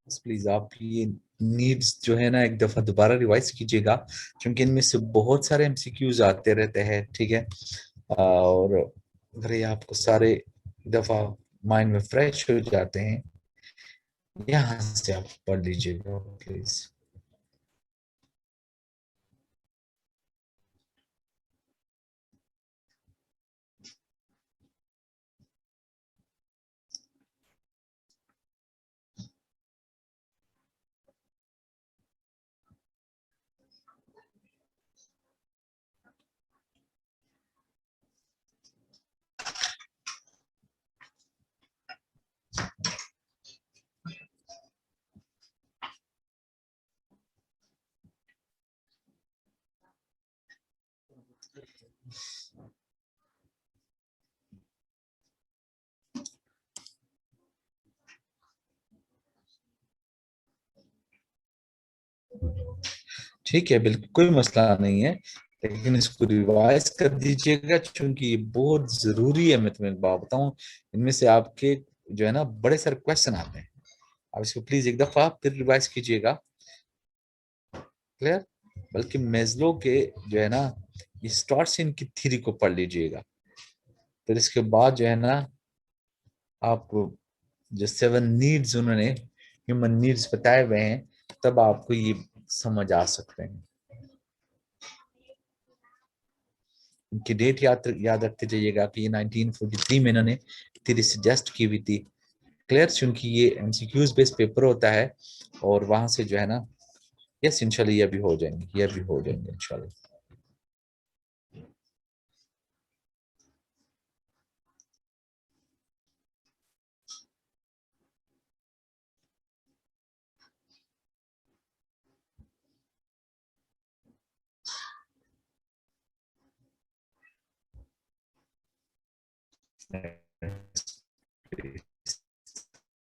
प्लीज आप ये नीड्स जो है ना एक दफा दोबारा रिवाइज कीजिएगा, क्योंकि इनमें से बहुत सारे एमसीक्यूज आते रहते हैं, ठीक है। और अगर ये आपको सारे एक दफा माइंड में फ्रेश हो जाते हैं, यहाँ से आप पढ़ लीजिएगा प्लीज। ठीक है, बिल्कुल कोई मसला नहीं है, लेकिन इसको रिवाइज कर दीजिएगा, क्योंकि ये बहुत जरूरी है। मैं तुम्हें एक बात बताऊं, इनमें से आपके जो है ना बड़े सारे क्वेश्चन आते हैं। आप इसको प्लीज एक दफा फिर रिवाइज कीजिएगा। क्लियर? बल्कि मेजलो के जो है ना ये स्टॉर्सिन की थ्योरी को पढ़ लीजिएगा, फिर इसके बाद जो है ना आप जो 7 नीड्स उन्होंने ह्यूमन नीड्स बताए हुए हैं, तब आपको ये समझ आ सकते हैं। उनकी डेट याद याद रखते जाइएगा कि ये 1943 में इन्होंने थ्योरी सजेस्ट की हुई थी। क्लियर? क्योंकि ये एमसीक्यूज बेस्ड पेपर होता है, और वहां से जो है ना, यस इंशाल्लाह ये भी हो जाएंगे, ये भी हो जाएंगे इंशाल्लाह।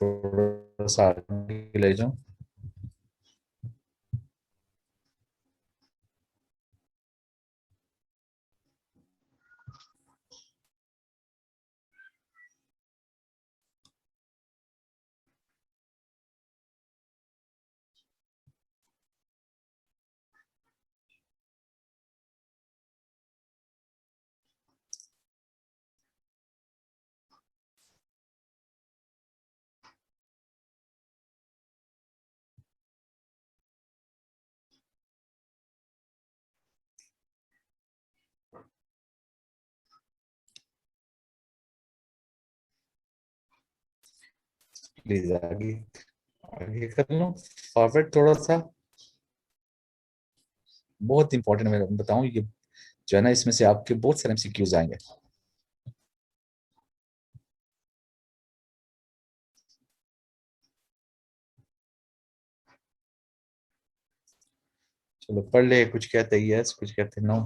थोड़ा सा आगे ले जाऊं। प्लीज आगे आगे कर लो, फॉरवर्ड थोड़ा सा। बहुत इंपॉर्टेंट मैं बताऊं, ये जो है ना इसमें से आपके बहुत सारे एमसीक्यूज आएंगे। चलो पढ़ ले, कुछ कहते हैं यस, कुछ कहते नो।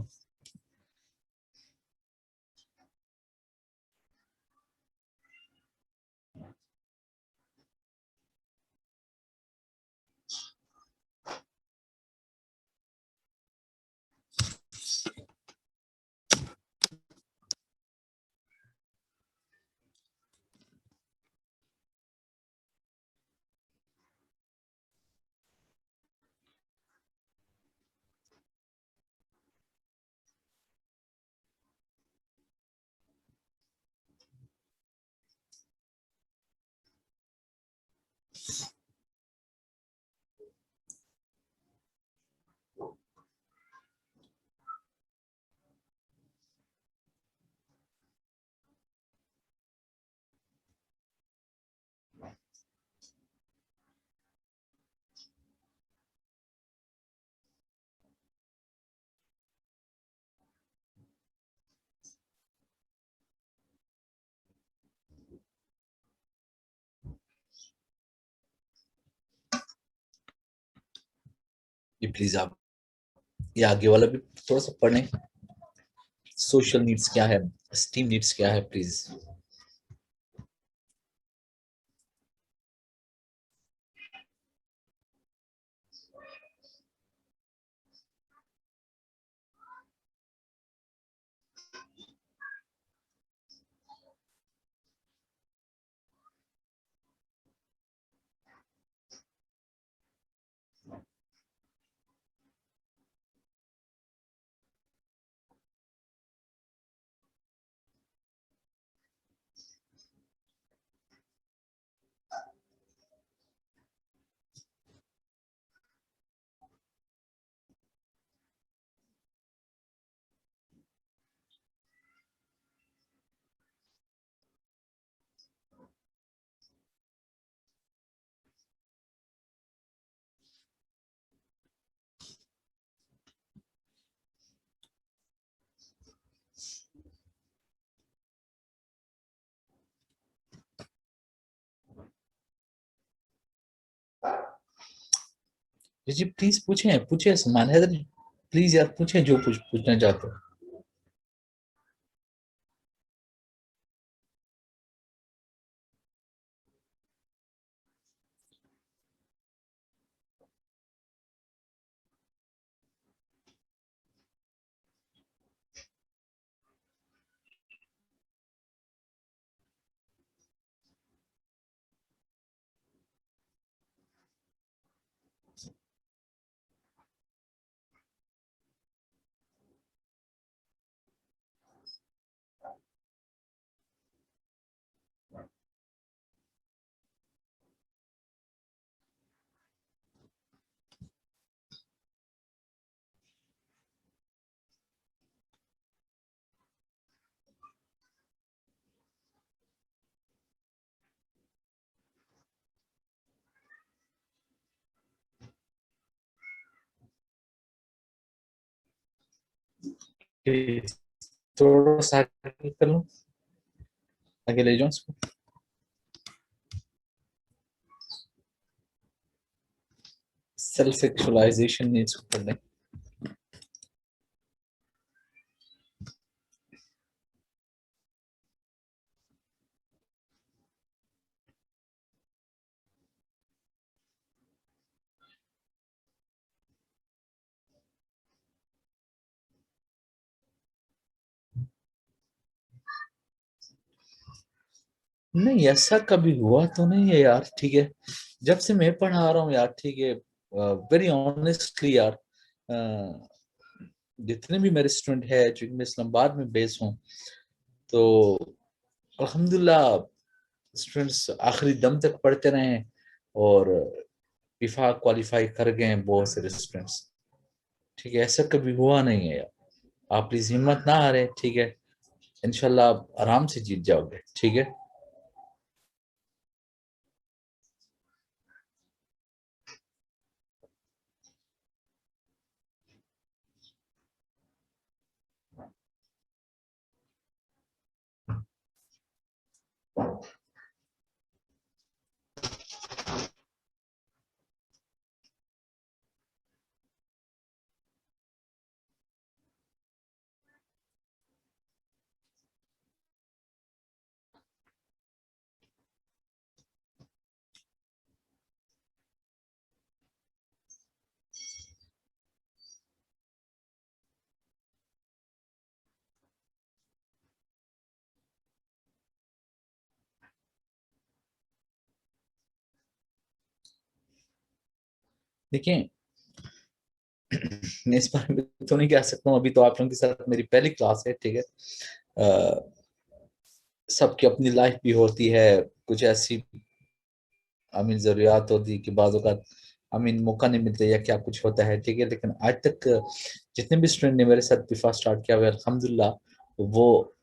ये प्लीज आप ये आगे वाला भी थोड़ा सा पढ़ें। सोशल नीड्स क्या है, स्टीम नीड्स क्या है, प्लीज। जी प्लीज पूछें, पूछे सलमान हैदर, प्लीज यार पूछें जो पूछना चाहते हो। थोड़ा सा आगे कर लूं, आगे ले जाऊं इसको। सेल्फ एक्चुअलाइजेशन इसको कर लें। नहीं ऐसा कभी हुआ तो नहीं है यार, ठीक है। जब से मैं पढ़ा रहा हूँ यार, ठीक है, वेरी ऑनेस्टली यार, जितने भी मेरे स्टूडेंट है जो मैं इस्लामाबाद में बेस हूँ, तो अल्हम्दुलिल्लाह स्टूडेंट्स आखिरी दम तक पढ़ते रहे हैं और विफा क्वालिफाई कर गए हैं बहुत सारे स्टूडेंट्स। ठीक है, ऐसा कभी हुआ नहीं है यार। आप प्लीज हिम्मत ना हारे, ठीक है। इंशाल्लाह आप आराम से जीत जाओगे, ठीक है। देखिए, मैं इस बारे में तो नहीं कह सकता हूँ, अभी तो आप लोगों के साथ मेरी पहली क्लास है, ठीक है। सबकी अपनी लाइफ भी होती है, कुछ ऐसी जरूरियात होती है कि बाज़ औक़ात मौका नहीं मिलता या क्या कुछ होता है, ठीक है। लेकिन आज तक जितने भी स्टूडेंट ने मेरे साथ पिफा स्टार्ट किया हुआ है, अल्हम्दुलिल्लाह वो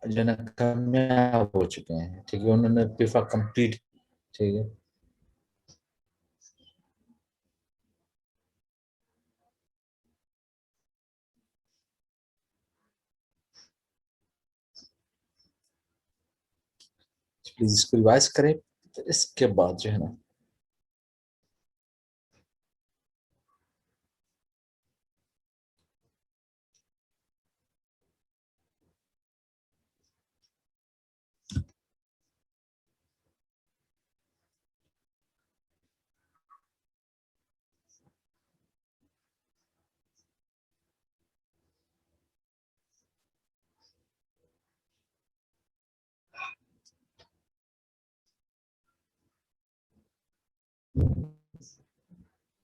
जो है ना कामयाब हो चुके हैं, ठीक है। उन्होंने पिफा कंप्लीट, ठीक है। प्लीज इसको रिवाइज करें, तो इसके बाद जो है ना।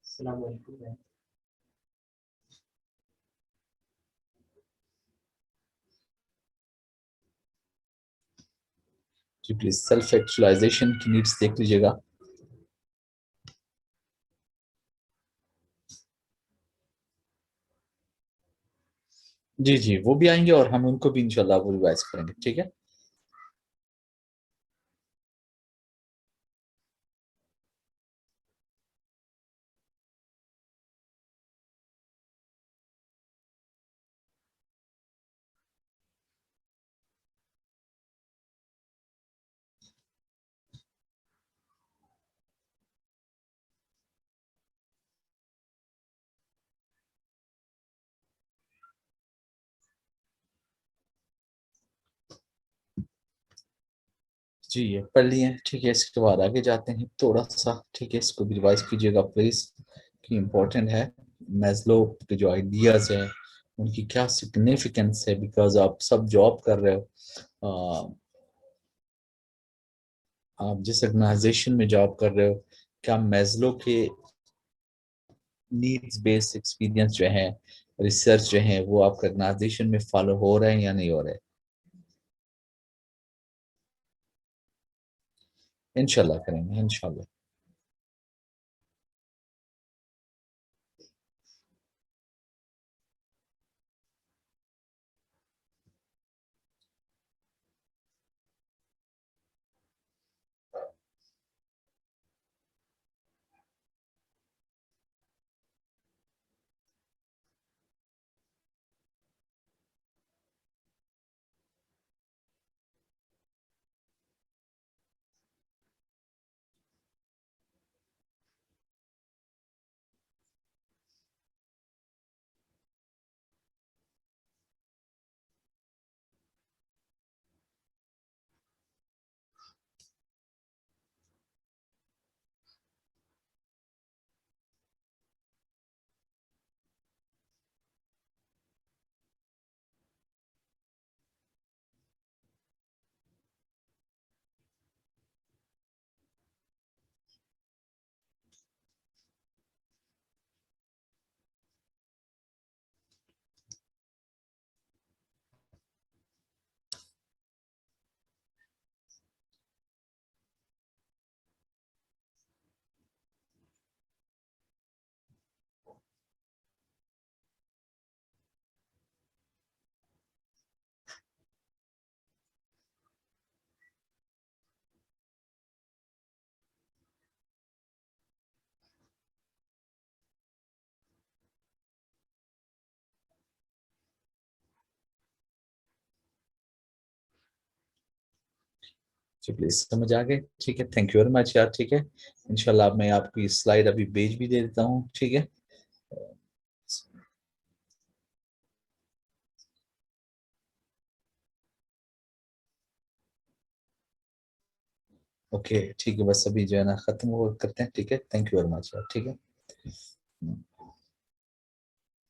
अस्सलाम वालेकुम। जी प्लीज सेल्फ एक्चुअलाइजेशन की नीड्स देख लीजिएगा। जी जी, वो भी आएंगे और हम उनको भी इंशाल्लाह वो रिवाइज करेंगे, ठीक है। जी ये पढ़ लिए, ठीक है। इसके बाद आगे जाते हैं थोड़ा सा, ठीक है। इसको भी रिवाइज कीजिएगा प्लीज, कि इम्पोर्टेंट है। मैस्लो के जो आइडियाज है उनकी क्या सिग्निफिकेंस है, बिकॉज आप सब जॉब कर रहे हो, आप जिस ऑर्गेनाइजेशन में जॉब कर रहे हो, क्या मैस्लो के नीड्स बेस्ड एक्सपीरियंस जो है, रिसर्च जो है, वो आपका ऑर्गेनाइजेशन में फॉलो हो रहे हैं या नहीं हो रहे? इंशाल्लाह करेंगे, इंशाल्लाह। जी प्लीज समझ आ गए, ठीक है। थैंक यू वेरी मच यार, ठीक है। इंशाल्लाह मैं आपको ये स्लाइड अभी भेज भी दे देता हूँ, ठीक है। ओके ठीक है, बस अभी जो है ना खत्म वो करते हैं, ठीक है। थैंक यू वेरी मच यार, ठीक है।